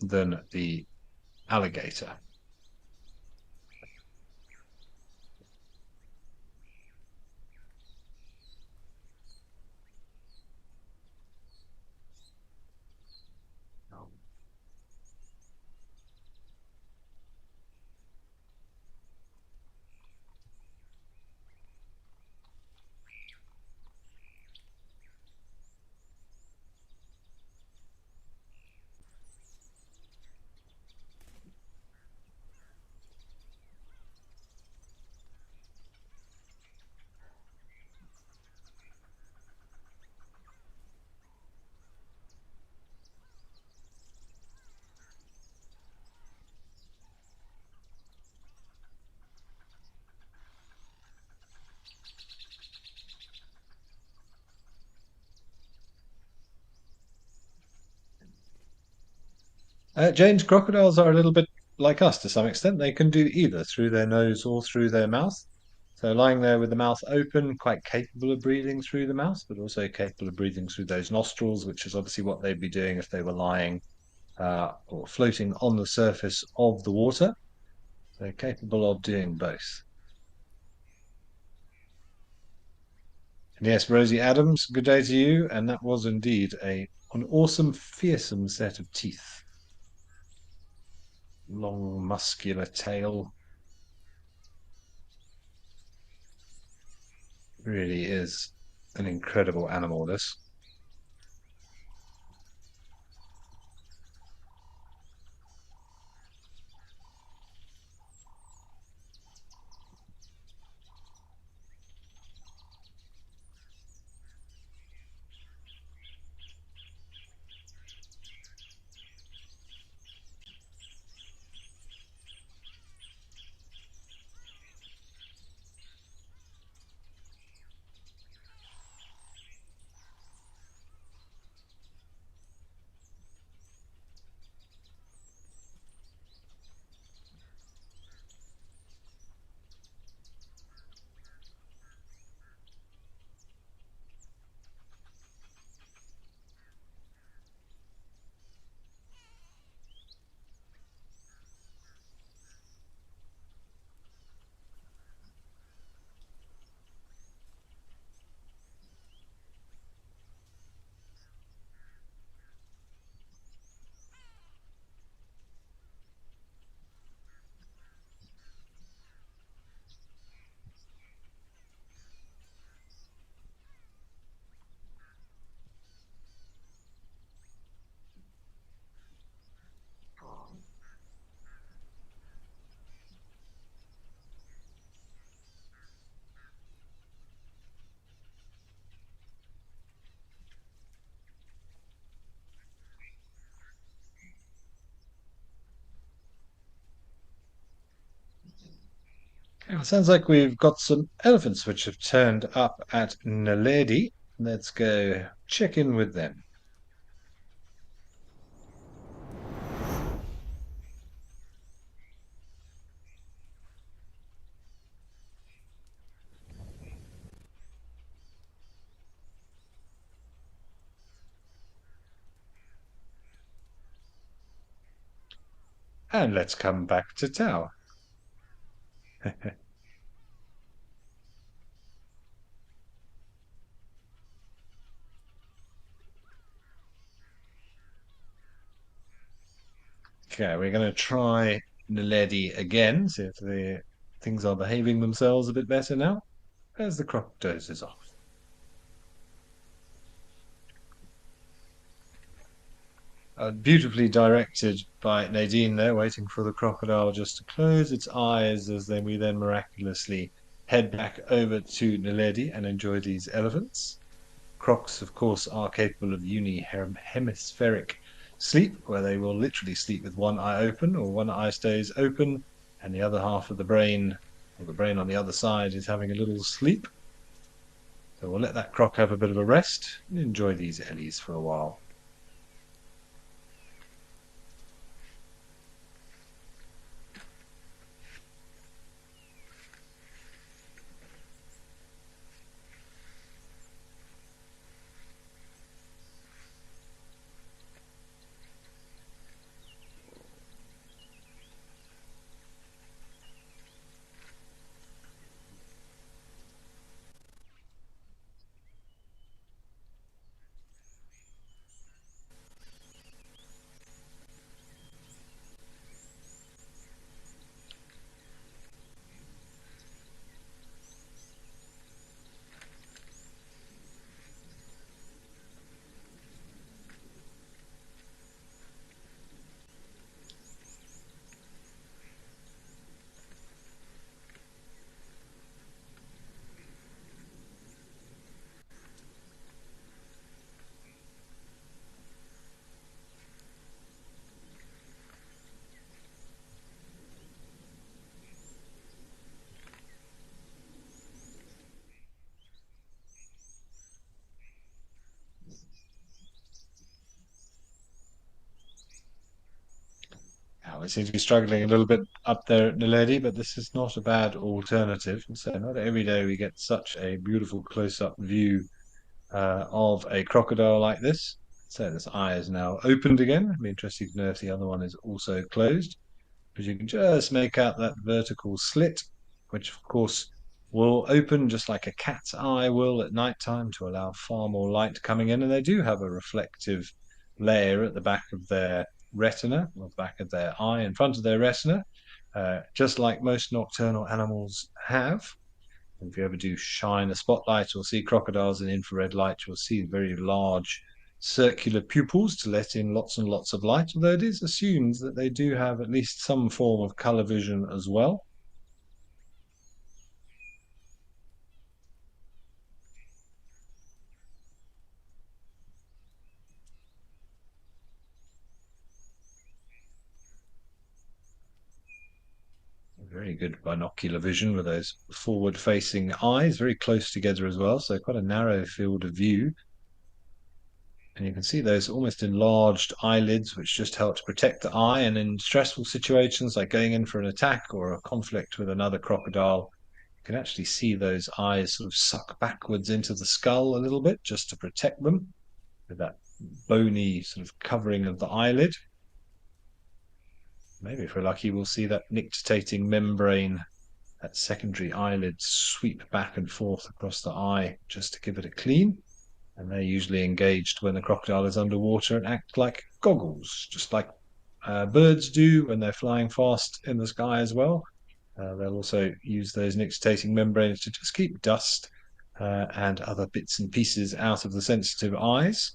than the alligator. Jane's crocodiles are a little bit like us to some extent. They can do either through their nose or through their mouth. So lying there with the mouth open, quite capable of breathing through the mouth, but also capable of breathing through those nostrils, which is obviously what they'd be doing if they were lying or floating on the surface of the water. They're capable of doing both. And yes, Rosie Adams, good day to you. And that was indeed an awesome, fearsome set of teeth. Long, muscular tail. Really is an incredible animal, this. It sounds like we've got some elephants which have turned up at Naledi. Let's go check in with them. And let's come back to Tao. Okay, we're going to try Naledi again, see if the things are behaving themselves a bit better now. As the croc dozes off. Beautifully directed by Nadine there, waiting for the crocodile just to close its eyes as then we then miraculously head back over to Naledi and enjoy these elephants. Crocs, of course, are capable of unihemispheric sleep, where they will literally sleep with one eye open or one eye stays open, and the other half of the brain, or the brain on the other side, is having a little sleep. So we'll let that croc have a bit of a rest and enjoy these ellies for a while. Now, we seem to be struggling a little bit up there at Naledi, but this is not a bad alternative. So not every day we get such a beautiful close-up view of a crocodile like this. So this eye is now opened again. It'd be interesting to know if the other one is also closed, because you can just make out that vertical slit, which of course will open just like a cat's eye will at night time to allow far more light coming in. And they do have a reflective layer at the back of their retina, or the back of their eye in front of their retina, just like most nocturnal animals have. If you ever do shine a spotlight or see crocodiles in infrared light, you'll see very large circular pupils to let in lots and lots of light, although it is assumed that they do have at least some form of color vision as well. Very good binocular vision with those forward-facing eyes, very close together as well, so quite a narrow field of view. And you can see those almost enlarged eyelids, which just help to protect the eye. And in stressful situations like going in for an attack or a conflict with another crocodile, you can actually see those eyes sort of suck backwards into the skull a little bit just to protect them with that bony sort of covering of the eyelid. Maybe if we're lucky, we'll see that nictitating membrane, that secondary eyelid, sweep back and forth across the eye just to give it a clean. And they're usually engaged when the crocodile is underwater and act like goggles, just like birds do when they're flying fast in the sky as well. They'll also use those nictitating membranes to just keep dust and other bits and pieces out of the sensitive eyes.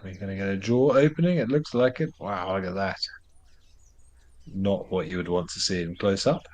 We're going to get a jaw opening. It looks like it. Wow, look at that. Not what you would want to see in close up.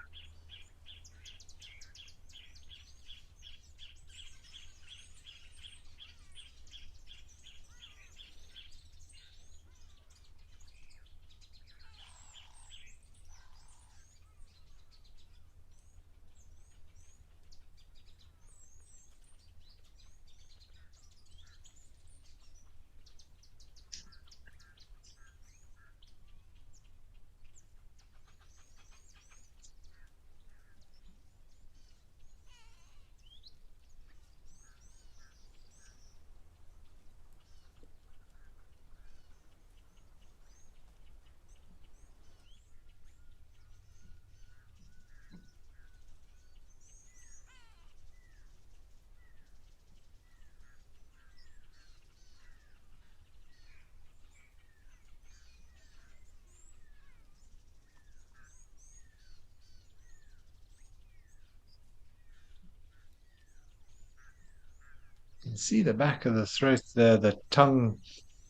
You can see the back of the throat there, the tongue.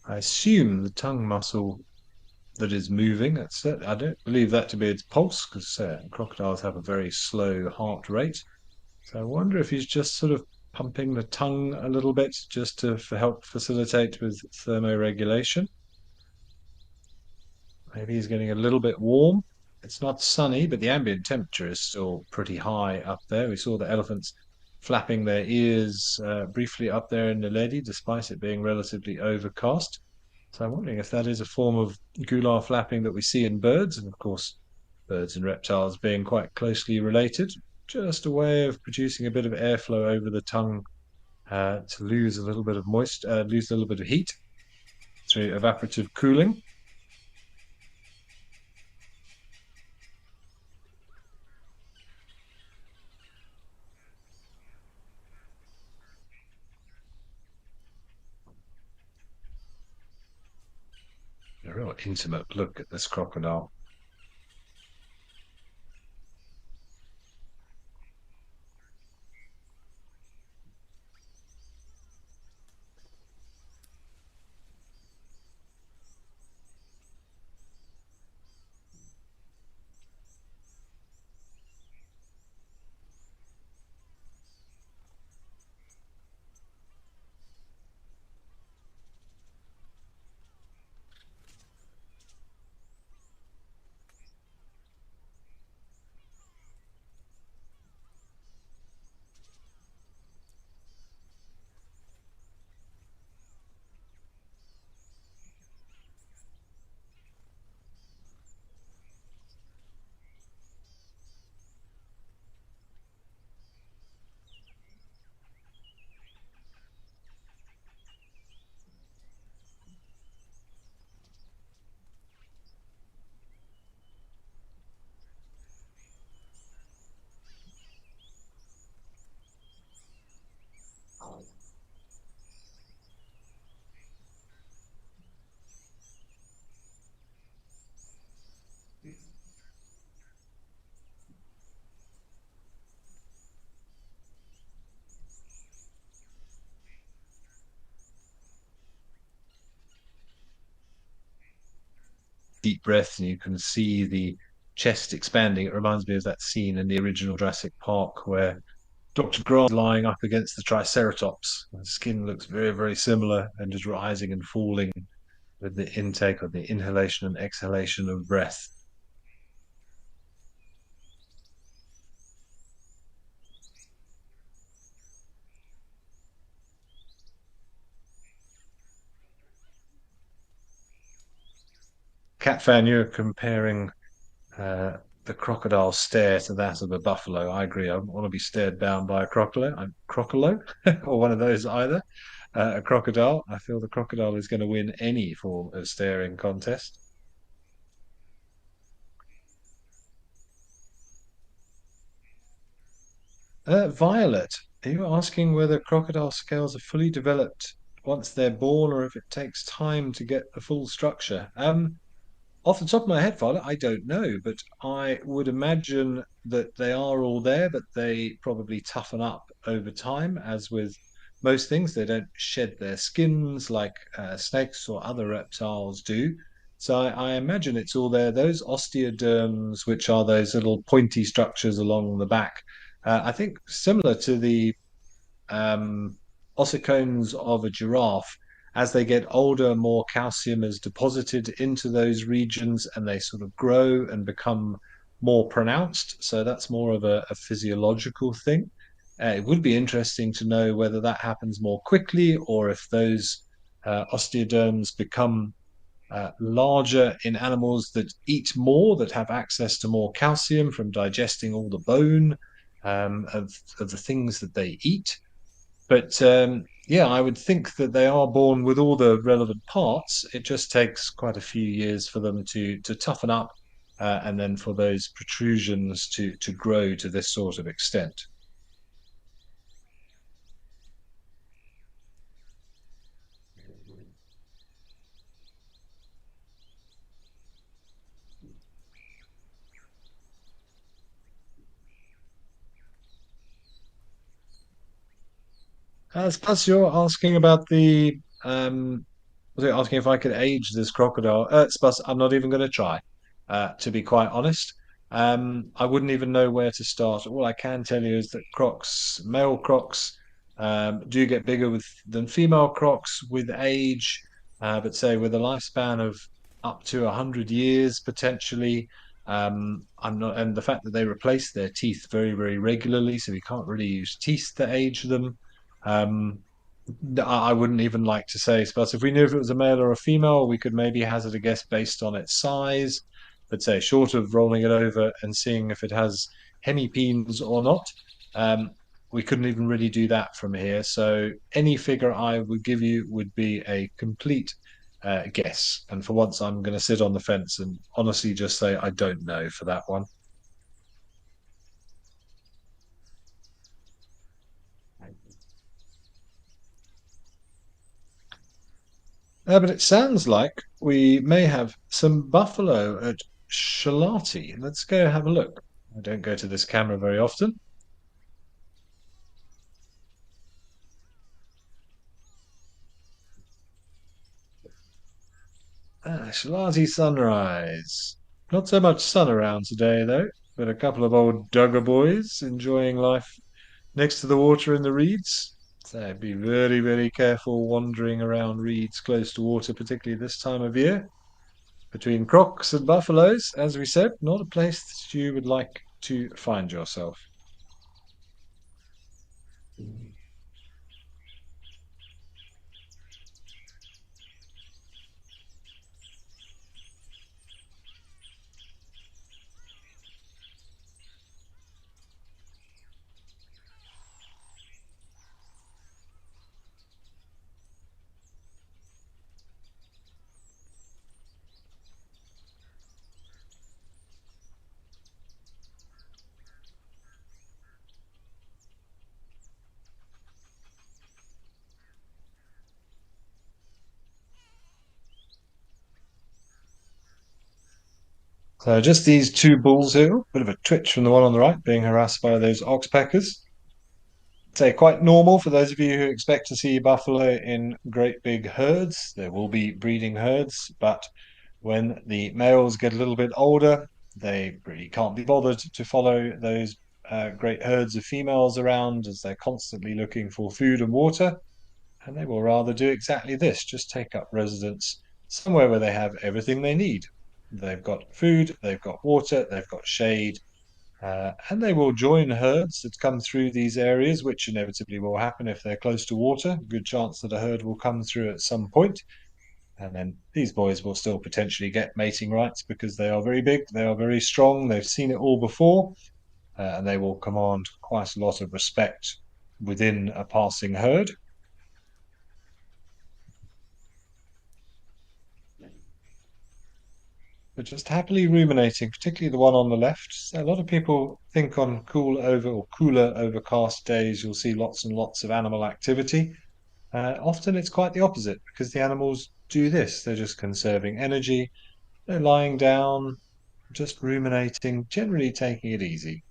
I assume the tongue muscle that is moving. That's it. I don't believe that to be its pulse because crocodiles have a very slow heart rate. So I wonder if he's just sort of pumping the tongue a little bit just to help facilitate with thermoregulation. Maybe he's getting a little bit warm. It's not sunny, but the ambient temperature is still pretty high up there. We saw the elephants flapping their ears briefly up there in the Ledi, despite it being relatively overcast. So I'm wondering if that is a form of gular flapping that we see in birds, and of course, birds and reptiles being quite closely related. Just a way of producing a bit of airflow over the tongue to lose a little bit of lose a little bit of heat through evaporative cooling. more intimate look at this crocodile. Deep breath, and you can see the chest expanding. It reminds me of that scene in the original Jurassic Park where Dr. Grant is lying up against the Triceratops. The skin looks very, very similar and just rising and falling with the intake of the inhalation and exhalation of breath. Cat fan, you're comparing the crocodile stare to that of a buffalo. I agree. I want to be stared down by a crocodile, or one of those either. A crocodile. I feel the crocodile is going to win any form of staring contest. Violet, are you asking whether crocodile scales are fully developed once they're born, or if it takes time to get the full structure? Off the top of my head, Violet, I don't know, but I would imagine that they are all there, but they probably toughen up over time, as with most things. They don't shed their skins like snakes or other reptiles do. So I imagine it's all there. Those osteoderms, which are those little pointy structures along the back, I think similar to the um, ossicones of a giraffe. As they get older, more calcium is deposited into those regions and they sort of grow and become more pronounced. So that's more of a physiological thing. It would be interesting to know whether that happens more quickly or if those osteoderms become larger in animals that eat more, that have access to more calcium from digesting all the bone of the things that they eat. But yeah, I would think that they are born with all the relevant parts. It just takes quite a few years for them to toughen up, and then for those protrusions to grow to this sort of extent. As you're asking about the was it asking if I could age this crocodile? Spuss, I'm not even going to try. To be quite honest, I wouldn't even know where to start. All I can tell you is that male crocs, do get bigger than female crocs with age, but say with a lifespan of up to 100 years potentially. I'm not, and the fact that they replace their teeth very, very regularly, so we can't really use teeth to age them. Um, I wouldn't even like to say, but if we knew if it was a male or a female, we could maybe hazard a guess based on its size. But say, short of rolling it over and seeing if it has hemipenes or not, um, we couldn't even really do that from here. So any figure I would give you would be a complete guess. And for once, I'm going to sit on the fence and honestly just say I don't know for that one. But it sounds like we may have some buffalo at Shalati. Let's go have a look. I don't go to this camera very often. Shalati sunrise. Not so much sun around today, though, but a couple of old Duggar boys enjoying life next to the water in the reeds. So be very, very careful wandering around reeds close to water, particularly this time of year. Between crocs and buffaloes, as we said, not a place that you would like to find yourself. So just these two bulls here, bit of a twitch from the one on the right, being harassed by those oxpeckers. Say quite normal for those of you who expect to see buffalo in great big herds. There will be breeding herds, but when the males get a little bit older, they really can't be bothered to follow those great herds of females around as they're constantly looking for food and water. And they will rather do exactly this, just take up residence somewhere where they have everything they need. They've got food, they've got water, they've got shade, and they will join herds that come through these areas, which inevitably will happen if they're close to water. Good chance that a herd will come through at some point, and then these boys will still potentially get mating rights because they are very big, they are very strong, they've seen it all before, and they will command quite a lot of respect within a passing herd. But just happily ruminating, particularly the one on the left. So a lot of people think on cool over or cooler overcast days, you'll see lots and lots of animal activity. Often it's quite the opposite because the animals do this. They're just conserving energy. They're lying down, just ruminating, generally taking it easy.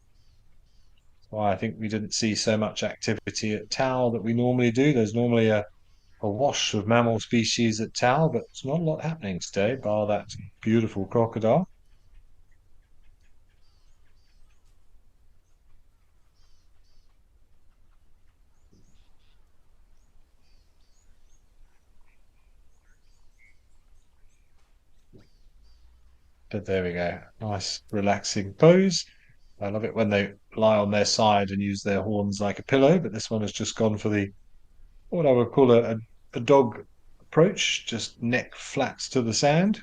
Why I think we didn't see so much activity at Tau that we normally do. There's normally a wash of mammal species at Tau, but there's not a lot happening today, bar that beautiful crocodile. But there we go. Nice relaxing pose. I love it when they lie on their side and use their horns like a pillow, but this one has just gone for the what I would call a dog approach, just neck flat to the sand.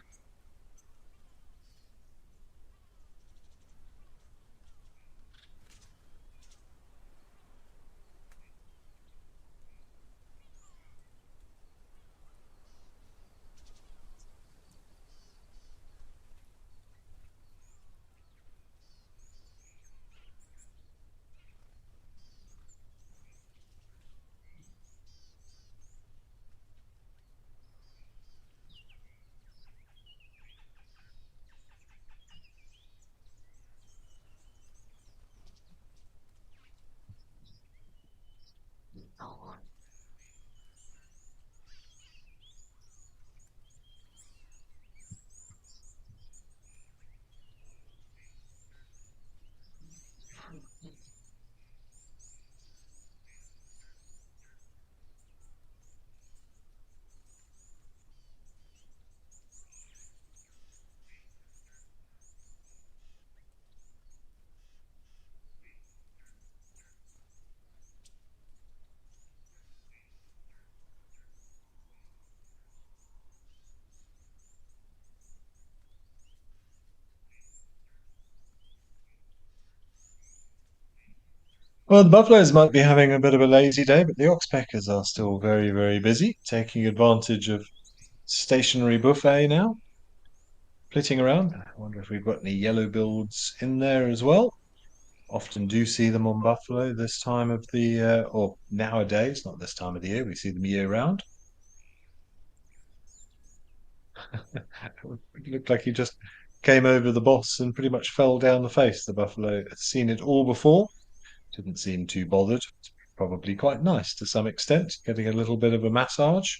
Well, the buffaloes might be having a bit of a lazy day, but the oxpeckers are still very, very busy, taking advantage of stationary buffet now, flitting around. I wonder if we've got any yellow bills in there as well. Often do see them on buffalo this time of the or nowadays, not this time of the year. We see them year round. It looked like he just came over the boss and pretty much fell down the face. The buffalo had seen it all before, didn't seem too bothered. Probably quite nice to some extent, getting a little bit of a massage.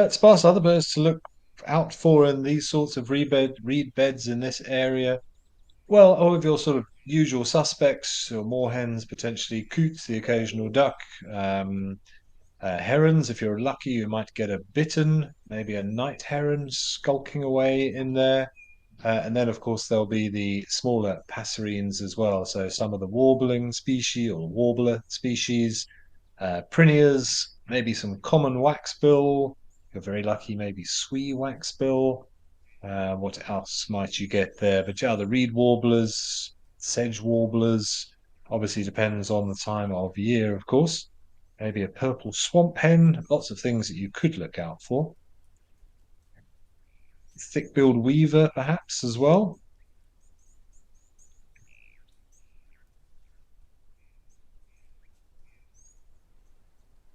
Sparse other birds to look out for in these sorts of reed beds in this area. Well, all of your sort of usual suspects, your moorhens, potentially coots, the occasional duck, um, herons. If you're lucky, you might get a bittern, maybe a night heron skulking away in there. And then, of course, there'll be the smaller passerines as well. So some of the warbling species or warbler species, prinias, maybe some common waxbill. If you're very lucky, maybe swee waxbill. What else might you get there? But yeah, the reed warblers, sedge warblers. Obviously, depends on the time of year, of course. Maybe a purple swamp hen. Lots of things that you could look out for. Thick-billed weaver, perhaps, as well.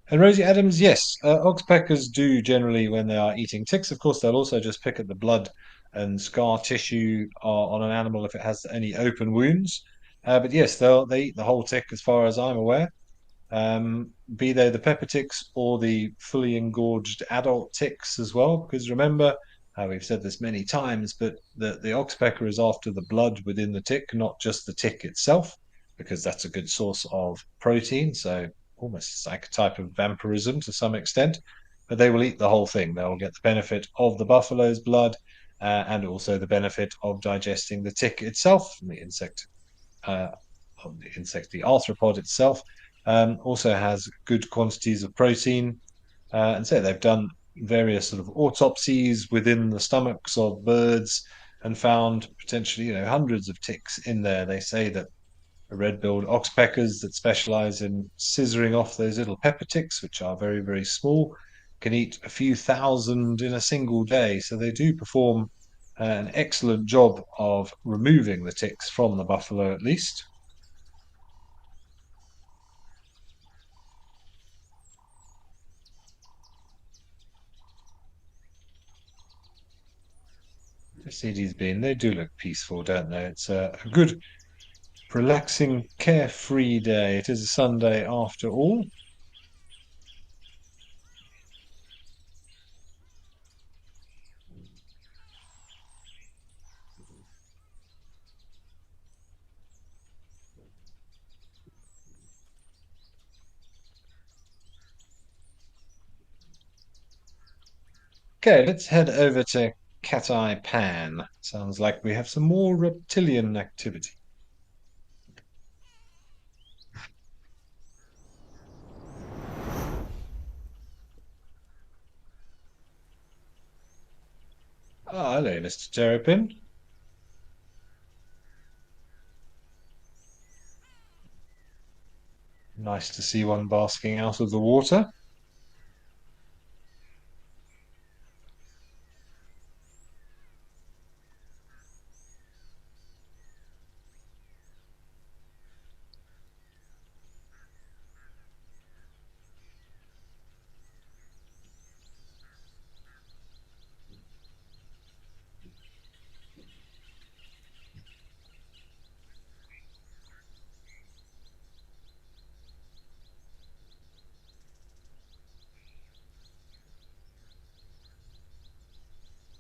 And Rosie Adams, yes, oxpeckers do generally when they are eating ticks. Of course, they'll also just pick at the blood and scar tissue on an animal if it has any open wounds. But yes, they eat the whole tick, as far as I'm aware. Be they the pepper ticks or the fully engorged adult ticks as well. Because remember, we've said this many times, but the oxpecker is after the blood within the tick, not just the tick itself, because that's a good source of protein. So almost like a type of vampirism to some extent. But they will eat the whole thing. They'll get the benefit of the buffalo's blood and also the benefit of digesting the tick itself, the insect uh, the arthropod itself, also has good quantities of protein. And so they've done various sort of autopsies within the stomachs of birds and found potentially, hundreds of ticks in there. They say that red-billed oxpeckers that specialize in scissoring off those little pepper ticks, which are very, very small, can eat a few thousand in a single day. So they do perform an excellent job of removing the ticks from the buffalo, at least. Mercedes Benz, they do look peaceful, don't they? It's a good, relaxing, carefree day. It is a Sunday after all. Okay, let's head over to Cat Eye Pan. Sounds like we have some more reptilian activity. Ah, hello, Mr. Terrapin. Nice to see one basking out of the water.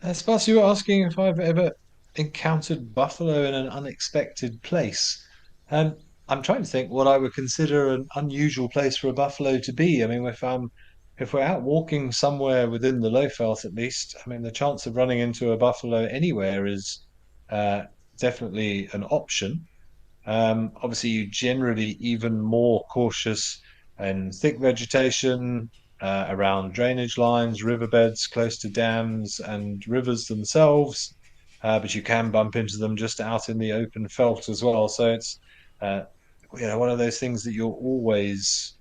I suppose you were asking if I've ever encountered buffalo in an unexpected place. And I'm trying to think what I would consider an unusual place for a buffalo to be. I mean, if we're out walking somewhere within the Lowveld at least, I mean, the chance of running into a buffalo anywhere is uh, definitely an option. Obviously, you generally even more cautious in thick vegetation around drainage lines, riverbeds close to dams and rivers themselves. But you can bump into them just out in the open felt as well. So it's uh, one of those things that you're always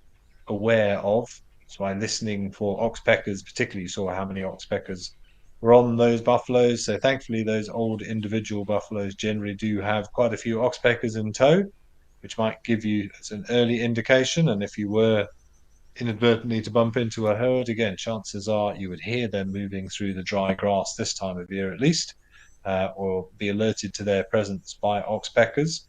aware of. That's why listening for oxpeckers, particularly, you saw how many oxpeckers were on those buffaloes. So thankfully, those old individual buffaloes generally do have quite a few oxpeckers in tow, which might give you as an early indication. And if you were inadvertently to bump into a herd, again, chances are you would hear them moving through the dry grass this time of year at least, or be alerted to their presence by oxpeckers.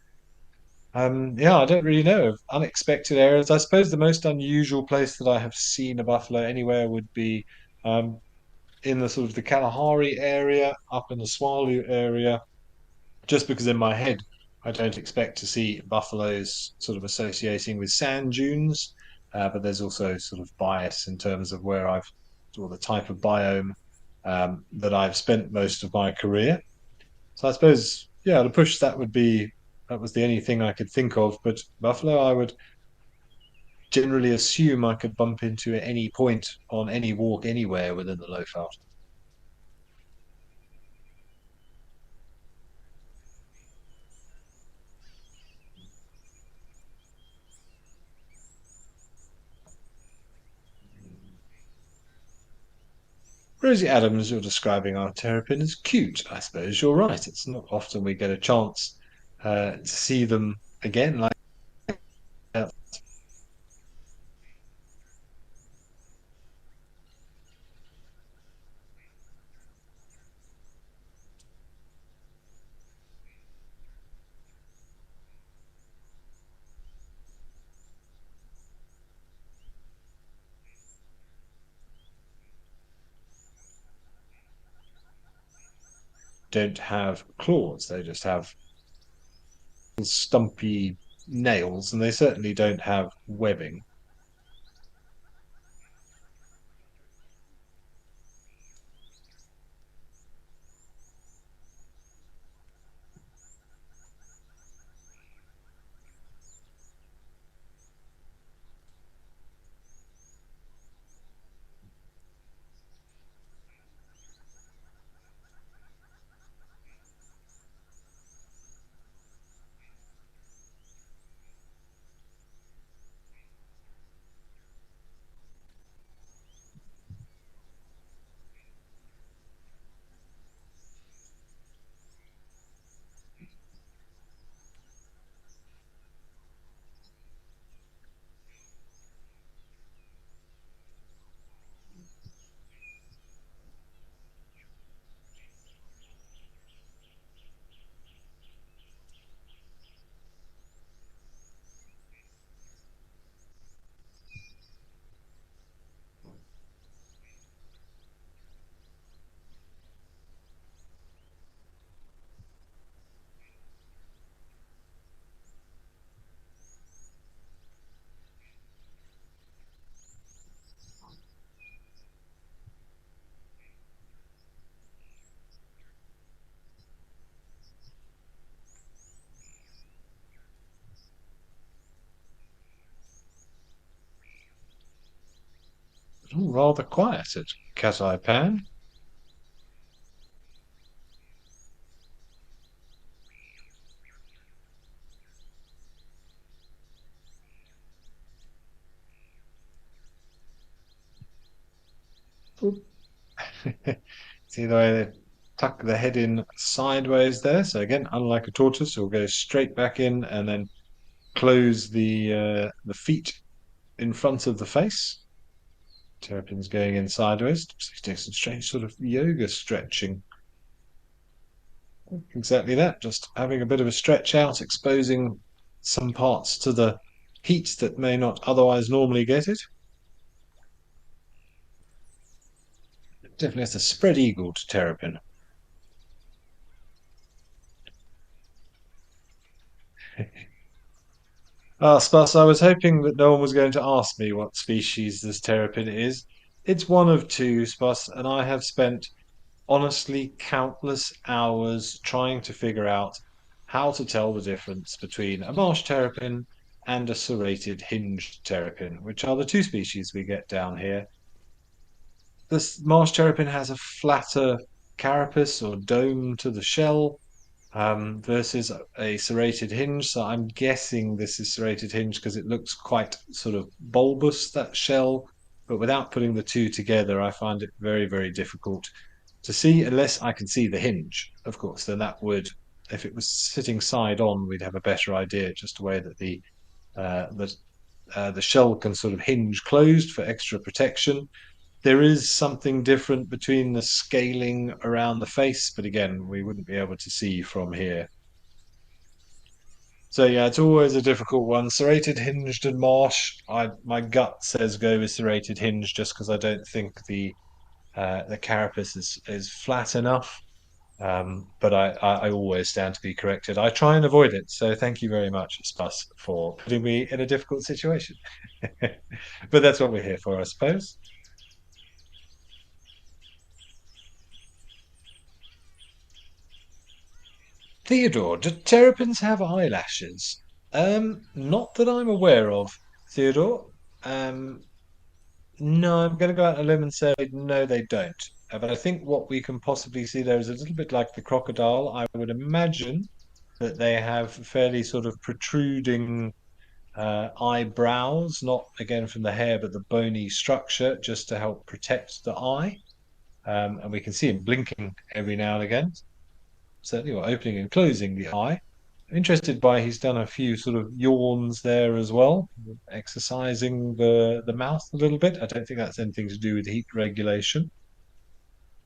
Yeah, I don't really know of unexpected areas. I suppose the most unusual place that I have seen a buffalo anywhere would be um, in the sort of the Kalahari area, up in the Swalu area, just because in my head I don't expect to see buffaloes sort of associating with sand dunes, but there's also sort of bias in terms of where I've or the type of biome that I've spent most of my career. So I suppose, yeah, the push that was the only thing I could think of. But buffalo, I would generally assume I could bump into at any point on any walk anywhere within the Lowveld. Rosie Adams, you're describing our terrapin as cute. I suppose you're right. It's not often we get a chance to see them again like that. Don't have claws. They just have stumpy nails, and they certainly don't have webbing. Rather quiet at Cat Eye Pan. See the way they tuck the head in sideways there. So again, unlike a tortoise, it'll go straight back in and then close the feet in front of the face. Terrapin's going in sideways. He's doing some strange sort of yoga stretching. Exactly that. Just having a bit of a stretch out, exposing some parts to the heat that may not otherwise normally get it. Definitely has a spread eagled terrapin. Ah, Spas, I was hoping that no one was going to ask me what species this terrapin is. It's one of two, Spas, and I have spent honestly countless hours trying to figure out how to tell the difference between a marsh terrapin and a serrated hinged terrapin, which are the two species we get down here. This marsh terrapin has a flatter carapace or dome to the shell, versus a serrated hinge. So I'm guessing this is serrated hinge because it looks quite sort of bulbous, that shell. But without putting the two together, I find it very, very difficult to see unless I can see the hinge. Of course, then that would, if it was sitting side on, we'd have a better idea, just the way that uh, the the shell can sort of hinge closed for extra protection. There is something different between the scaling around the face, but again, we wouldn't be able to see from here. So yeah, it's always a difficult one. Serrated, hinged, and marsh. My gut says go with serrated hinge just because I don't think the carapace is flat enough. But I always stand to be corrected. I try and avoid it. So thank you very much, Spuss, for putting me in a difficult situation. But that's what we're here for, I suppose. Theodore, do terrapins have eyelashes? Not that I'm aware of, Theodore. Um, no, I'm going to go out on a limb and say no, they don't. But I think what we can possibly see there is a little bit like the crocodile. I would imagine that they have fairly sort of protruding eyebrows, not again from the hair, but the bony structure, just to help protect the eye. And we can see him blinking every now and again, certainly, or opening and closing the eye. Interested by he's done a few sort of yawns there as well, exercising the mouth a little bit. I don't think that's anything to do with heat regulation.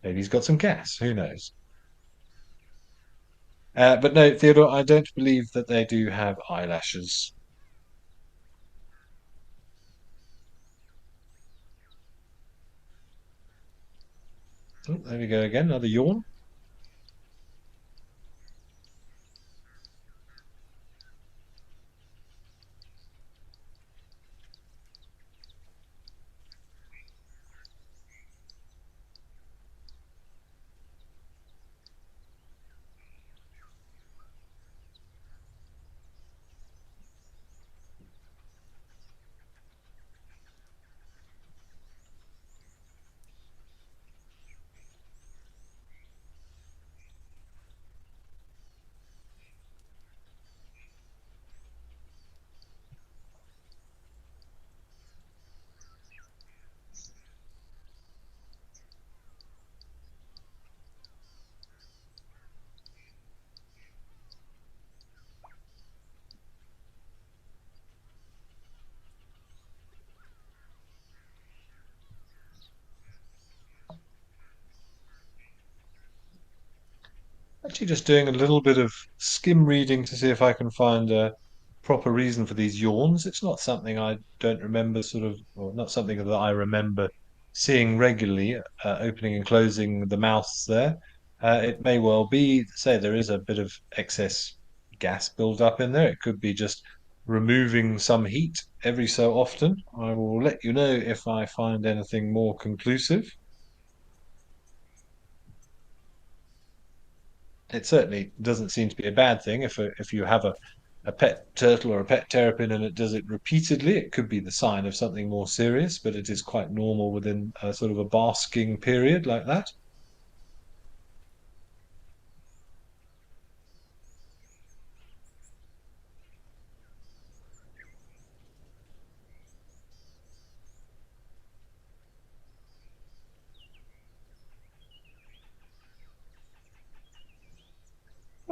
Maybe he's got some gas. Who knows? But no, Theodore, I don't believe that they do have eyelashes. Oh, there we go again, another yawn. Actually, just doing a little bit of skim reading to see if I can find a proper reason for these yawns. It's not something I don't remember, sort of, or not something that I remember seeing regularly, opening and closing the mouths there. It may well be, say, there is a bit of excess gas build-up in there. It could be just removing some heat every so often. I will let you know if I find anything more conclusive. It certainly doesn't seem to be a bad thing if you have a pet turtle or a pet terrapin and it does it repeatedly. It could be the sign of something more serious, but it is quite normal within a sort of a basking period like that.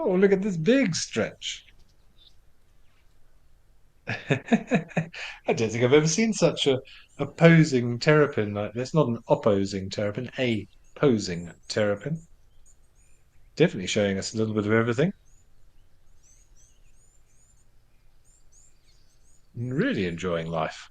Oh, look at this big stretch. I don't think I've ever seen such a opposing terrapin like this. Not an opposing terrapin, a posing terrapin. Definitely showing us a little bit of everything. Really enjoying life.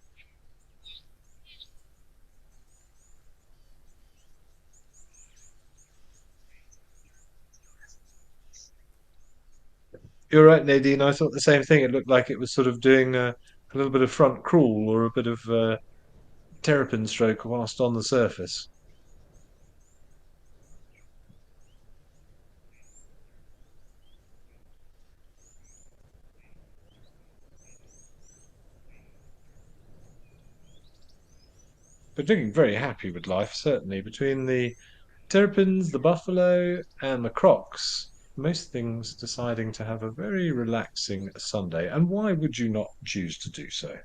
You're right, Nadine. I thought the same thing. It looked like it was sort of doing a little bit of front crawl or a bit of terrapin stroke whilst on the surface. But looking very happy with life, certainly. Between the terrapins, the buffalo, and the crocs, most things deciding to have a very relaxing Sunday. And why would you not choose to do so?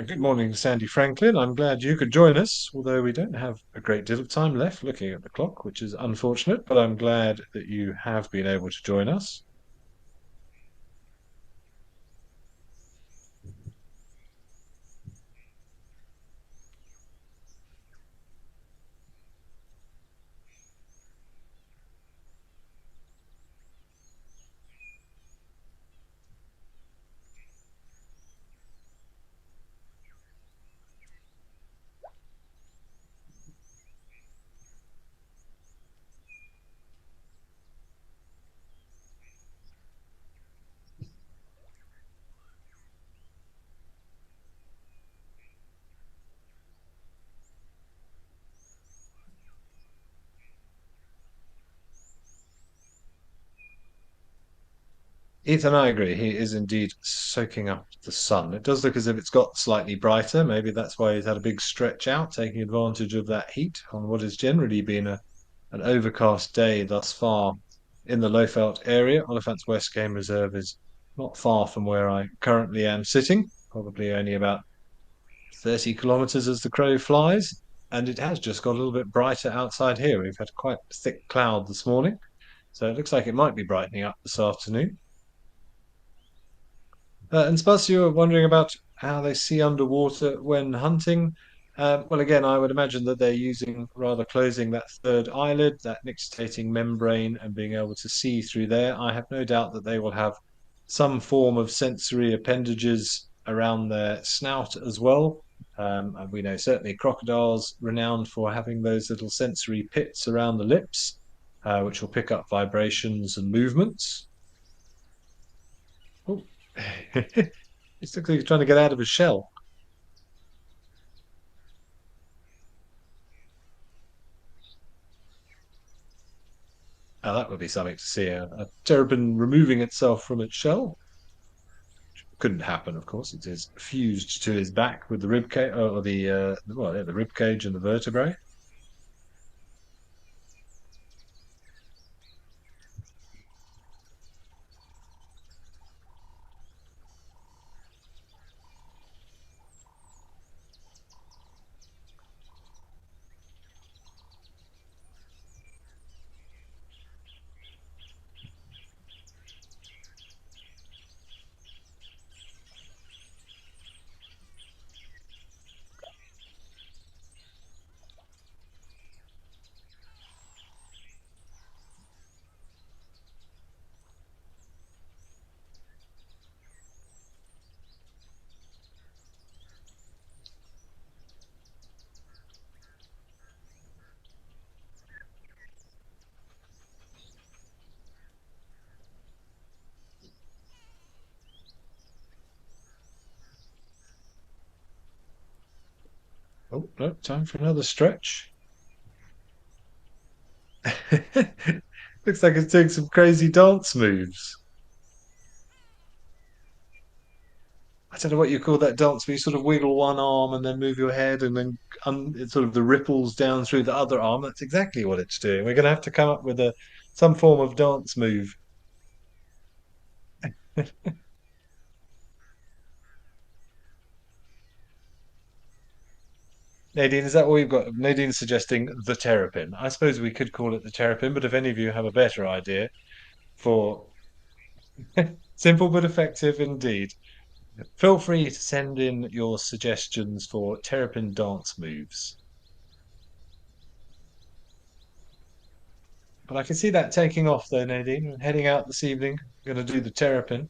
Good morning, Sandy Franklin. I'm glad you could join us, although we don't have a great deal of time left looking at the clock, which is unfortunate, but I'm glad that you have been able to join us. Ethan, I agree. He is indeed soaking up the sun. It does look as if it's got slightly brighter. Maybe that's why he's had a big stretch out, taking advantage of that heat on what has generally been an overcast day thus far in the Lowveld area. Oliphant's West Game Reserve is not far from where I currently am sitting, probably only about 30 kilometers as the crow flies. And it has just got a little bit brighter outside here. We've had quite a thick cloud this morning, so it looks like it might be brightening up this afternoon. And Spuds, you were wondering about how they see underwater when hunting. Well, again, I would imagine that they're using rather closing that third eyelid, that nictitating membrane, and being able to see through there. I have no doubt that they will have some form of sensory appendages around their snout as well. And we know certainly crocodiles renowned for having those little sensory pits around the lips, which will pick up vibrations and movements. Oh. It's looks like he's trying to get out of his shell. Now that would be something to see. A terrapin removing itself from its shell. Couldn't happen, of course. It is fused to his back with the rib cage, or the rib cage and the vertebrae. Oh, no, time for another stretch. Looks like it's doing some crazy dance moves. I don't know what you call that dance where you sort of wiggle one arm and then move your head and then it sort of the ripples down through the other arm. That's exactly what it's doing. We're going to have to come up with a some form of dance move. Nadine, is that what we've got? Nadine's suggesting the terrapin. I suppose we could call it the terrapin, but if any of you have a better idea for simple but effective indeed, feel free to send in your suggestions for terrapin dance moves. But I can see that taking off though, Nadine. Heading out this evening, going to do the terrapin.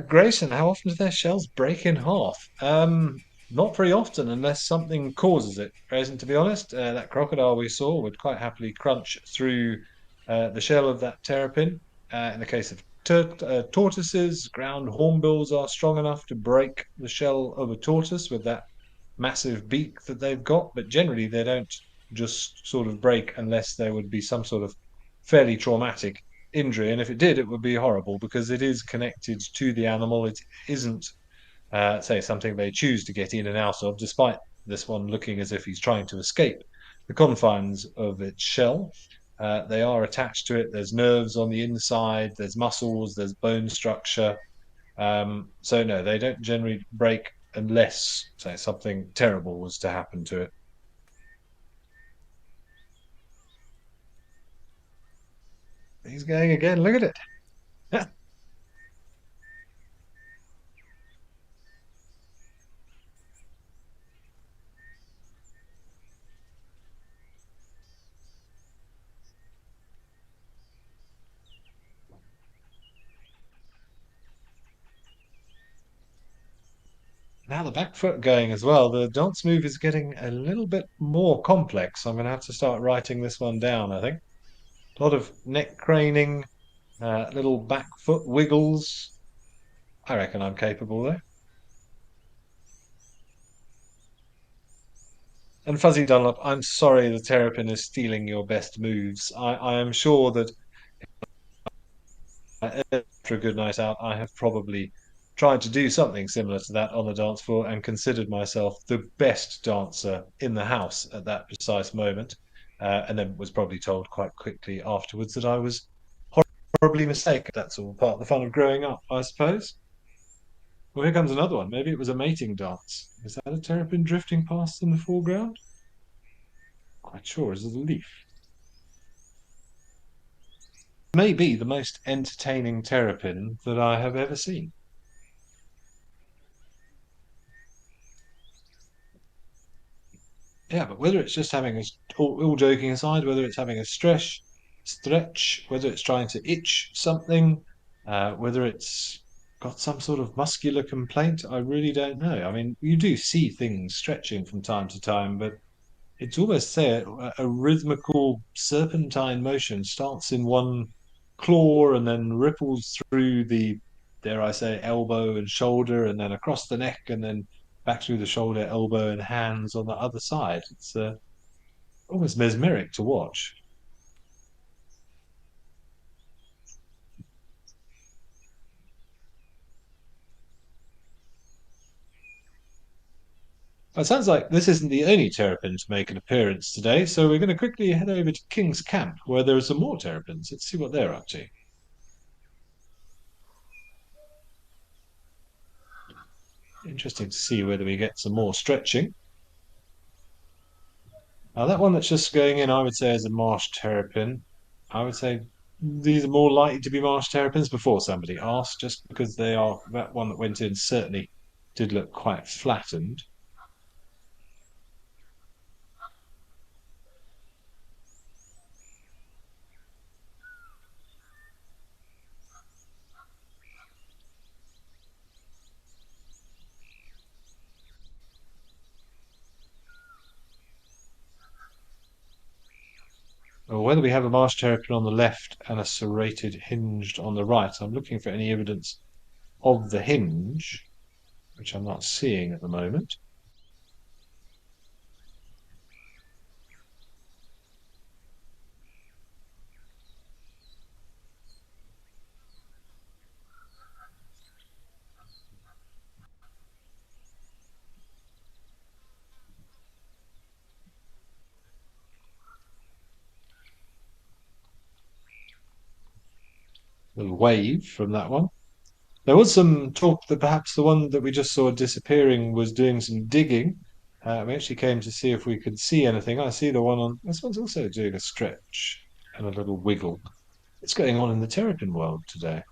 Grayson, how often do their shells break in half? Not very often, unless something causes it. Grayson, to be honest, that crocodile we saw would quite happily crunch through the shell of that terrapin. In the case of tortoises, ground hornbills are strong enough to break the shell of a tortoise with that massive beak that they've got, but generally they don't just sort of break unless there would be some sort of fairly traumatic injury, and if it did, it would be horrible because it is connected to the animal. It isn't, say, something they choose to get in and out of, despite this one looking as if he's trying to escape the confines of its shell. They are attached to it. There's nerves on the inside, there's muscles, there's bone structure. So no, they don't generally break unless, say, something terrible was to happen to it. He's going again. Look at it. Now the back foot going as well. The dance move is getting a little bit more complex. I'm going to have to start writing this one down, I think. A lot of neck craning, little back foot wiggles. I reckon I'm capable though. And Fuzzy Dunlop, I'm sorry the Terrapin is stealing your best moves. I am sure that after a good night out, I have probably tried to do something similar to that on the dance floor and considered myself the best dancer in the house at that precise moment. And then was probably told quite quickly afterwards that I was horribly mistaken. That's all part of the fun of growing up, I suppose. Well, here comes another one. Maybe it was a mating dance. Is that a terrapin drifting past in the foreground? Quite sure. Is it a leaf? Maybe the most entertaining terrapin that I have ever seen. Yeah, but whether it's just having all joking aside, whether it's having a stretch, whether it's trying to itch something, whether it's got some sort of muscular complaint, I really don't know. I mean, you do see things stretching from time to time, but it's almost say a rhythmical serpentine motion starts in one claw and then ripples through the, dare I say, elbow and shoulder, and then across the neck, and then back through the shoulder, elbow, and hands on the other side. It's almost mesmeric to watch. It sounds like this isn't the only terrapin to make an appearance today, so we're going to quickly head over to King's Camp, where there are some more terrapins. Let's see what they're up to. Interesting to see whether we get some more stretching. Now, that one that's just going in, I would say, is a marsh terrapin. I would say these are more likely to be marsh terrapins before somebody asked, just because they are, that one that went in certainly did look quite flattened. Or whether we have a marsh terrapin on the left and a serrated hinged on the right. I'm looking for any evidence of the hinge, which I'm not seeing at the moment. A little wave from that one. There was some talk that perhaps the one that we just saw disappearing was doing some digging. We actually came to see if we could see anything. I see the one on this one's also doing a stretch and a little wiggle. What's going on in the terrapin world today?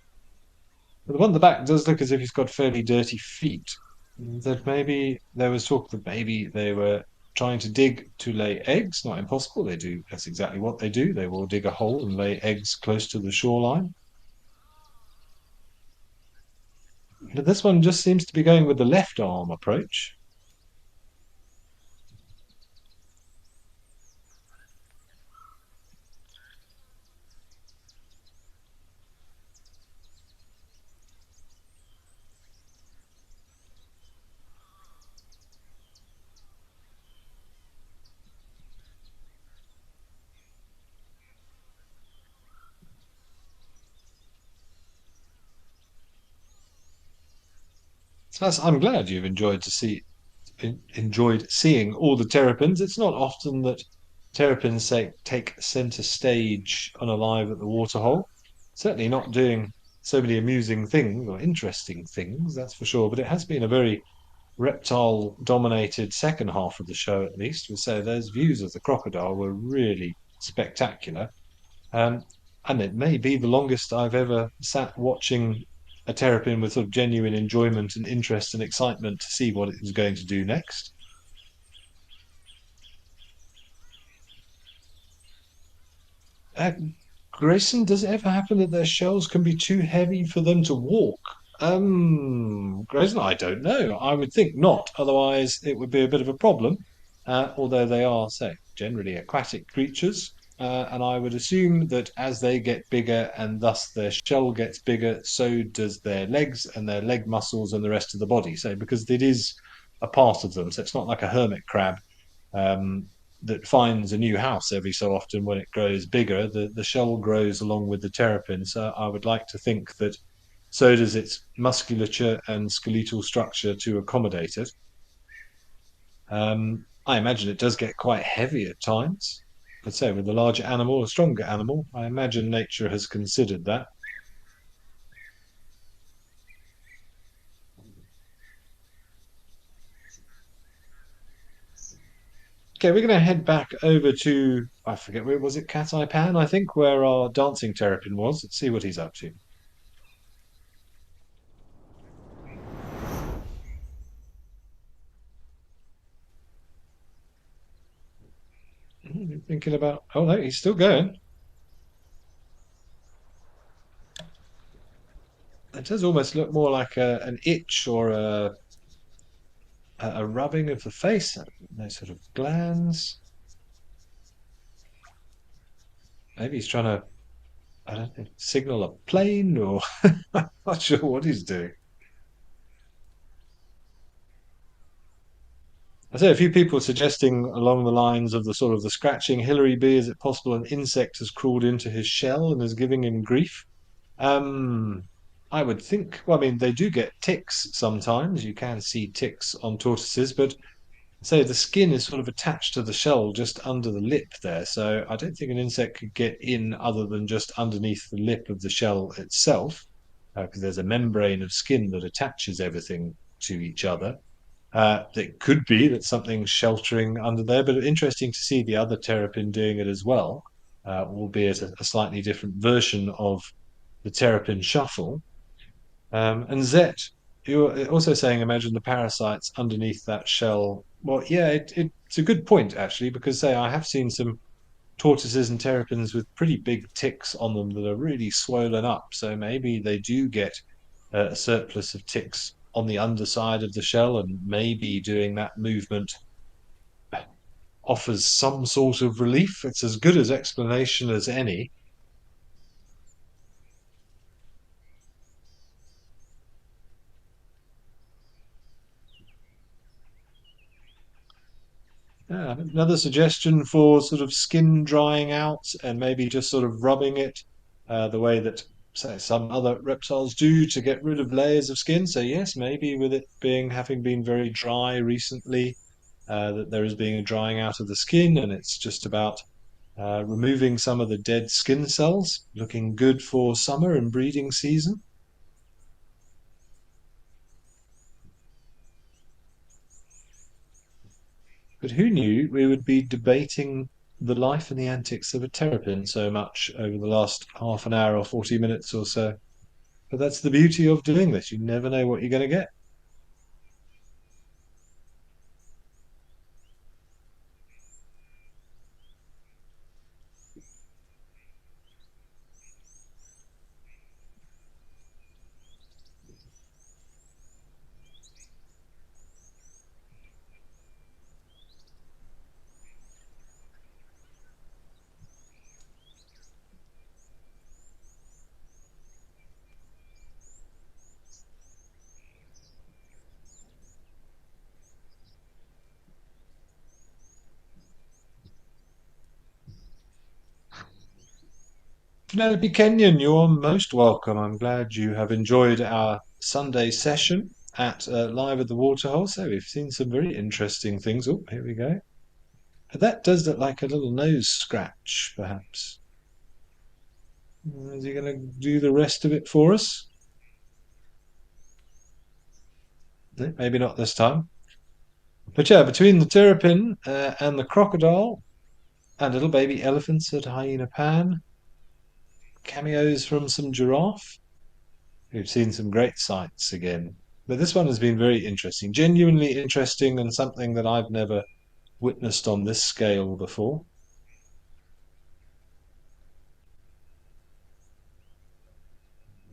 But the one at the back does look as if he's got fairly dirty feet. That maybe there was talk that maybe they were trying to dig to lay eggs. Not impossible. They do. That's exactly what they do. They will dig a hole and lay eggs close to the shoreline. But this one just seems to be going with the left arm approach. So I'm glad you've enjoyed seeing all the terrapins. It's not often that terrapins take center stage on Alive at the Waterhole. Certainly not doing so many amusing things or interesting things, that's for sure. But it has been a very reptile dominated second half of the show, at least. We say those views of the crocodile were really spectacular. Um, and it may be the longest I've ever sat watching a terrapin with sort of genuine enjoyment and interest and excitement to see what it was going to do next. Uh, Grayson, does it ever happen that their shells can be too heavy for them to walk? Grayson, I don't know. I would think not. Otherwise, it would be a bit of a problem. Although they are, say, generally aquatic creatures. And I would assume that as they get bigger and thus their shell gets bigger, so does their legs and their leg muscles and the rest of the body. So, because it is a part of them. So it's not like a hermit crab um, that finds a new house every so often when it grows bigger. The shell grows along with the terrapin. So I would like to think that so does its musculature and skeletal structure to accommodate it. I imagine it does get quite heavy at times. But say with a larger animal, a stronger animal, I imagine nature has considered that. Okay, we're going to head back over to, I forget where was it, Cat Eye Pan, I think, where our dancing terrapin was. Let's see what he's up to. Thinking about, oh no, he's still going. It does almost look more like an itch or a rubbing of the face. No sort of glands. Maybe he's trying to, I don't know, signal a plane or I'm not sure what he's doing. I see a few people suggesting along the lines of the sort of the scratching Hillary bee. Is it possible an insect has crawled into his shell and is giving him grief? Um, I would think. Well, I mean, they do get ticks sometimes. You can see ticks on tortoises, but so the skin is sort of attached to the shell just under the lip there. So I don't think an insect could get in other than just underneath the lip of the shell itself, because there's a membrane of skin that attaches everything to each other. It could be that something's sheltering under there, but interesting to see the other terrapin doing it as well, albeit a slightly different version of the terrapin shuffle. And Zet, you were also saying, imagine the parasites underneath that shell. Well, yeah, it's a good point actually, because say I have seen some tortoises and terrapins with pretty big ticks on them that are really swollen up. So maybe they do get a surplus of ticks on the underside of the shell, and maybe doing that movement offers some sort of relief. It's as good as explanation as any. Yeah, another suggestion for sort of skin drying out and maybe just sort of rubbing it the way that, say, some other reptiles do to get rid of layers of skin. So yes, maybe with it being having been very dry recently, that there is being a drying out of the skin, and it's just about removing some of the dead skin cells, looking good for summer and breeding season. But who knew we would be debating the life and the antics of a terrapin so much over the last half an hour or 40 minutes or so? But that's the beauty of doing this. You never know what you're going to get. Penelope Kenyon, you're most welcome. I'm glad you have enjoyed our Sunday session. at live at the waterhole. So we've seen some very interesting things. Oh, here we go. That does look like a little nose scratch, perhaps. Is he going to do the rest of it for us? Maybe not this time. But yeah, between the terrapin and the crocodile and little baby elephants at Hyena Pan, cameos from some giraffe. We've seen some great sights again. But this one has been very interesting, genuinely interesting, and something that I've never witnessed on this scale before.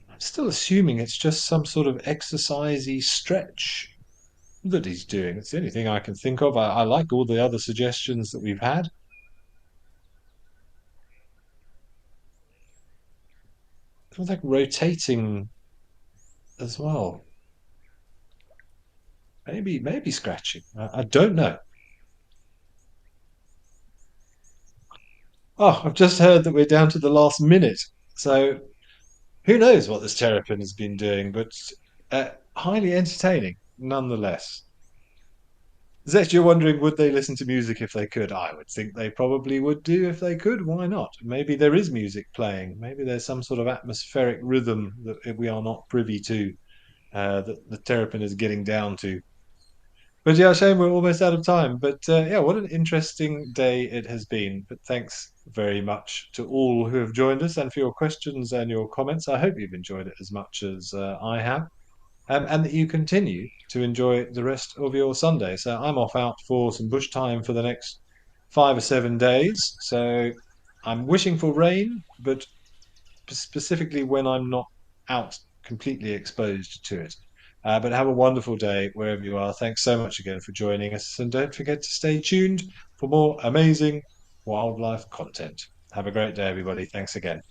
I'm still assuming it's just some sort of exercisey stretch that he's doing. It's the only thing I can think of. I like all the other suggestions that we've had. It's like rotating as well. Maybe scratching. I don't know. Oh, I've just heard that we're down to the last minute. So who knows what this terrapin has been doing, but highly entertaining nonetheless. Zech, you're wondering, would they listen to music if they could? I would think they probably would do if they could. Why not? Maybe there is music playing. Maybe there's some sort of atmospheric rhythm that we are not privy to, that the terrapin is getting down to. But yeah, shame we're almost out of time. But yeah, what an interesting day it has been. But thanks very much to all who have joined us and for your questions and your comments. I hope you've enjoyed it as much as I have, and that you continue to enjoy the rest of your Sunday. So I'm off out for some bush time for the next 5 or 7 days. So I'm wishing for rain, but specifically when I'm not out completely exposed to it. But have a wonderful day wherever you are. Thanks so much again for joining us. And don't forget to stay tuned for more amazing wildlife content. Have a great day, everybody. Thanks again.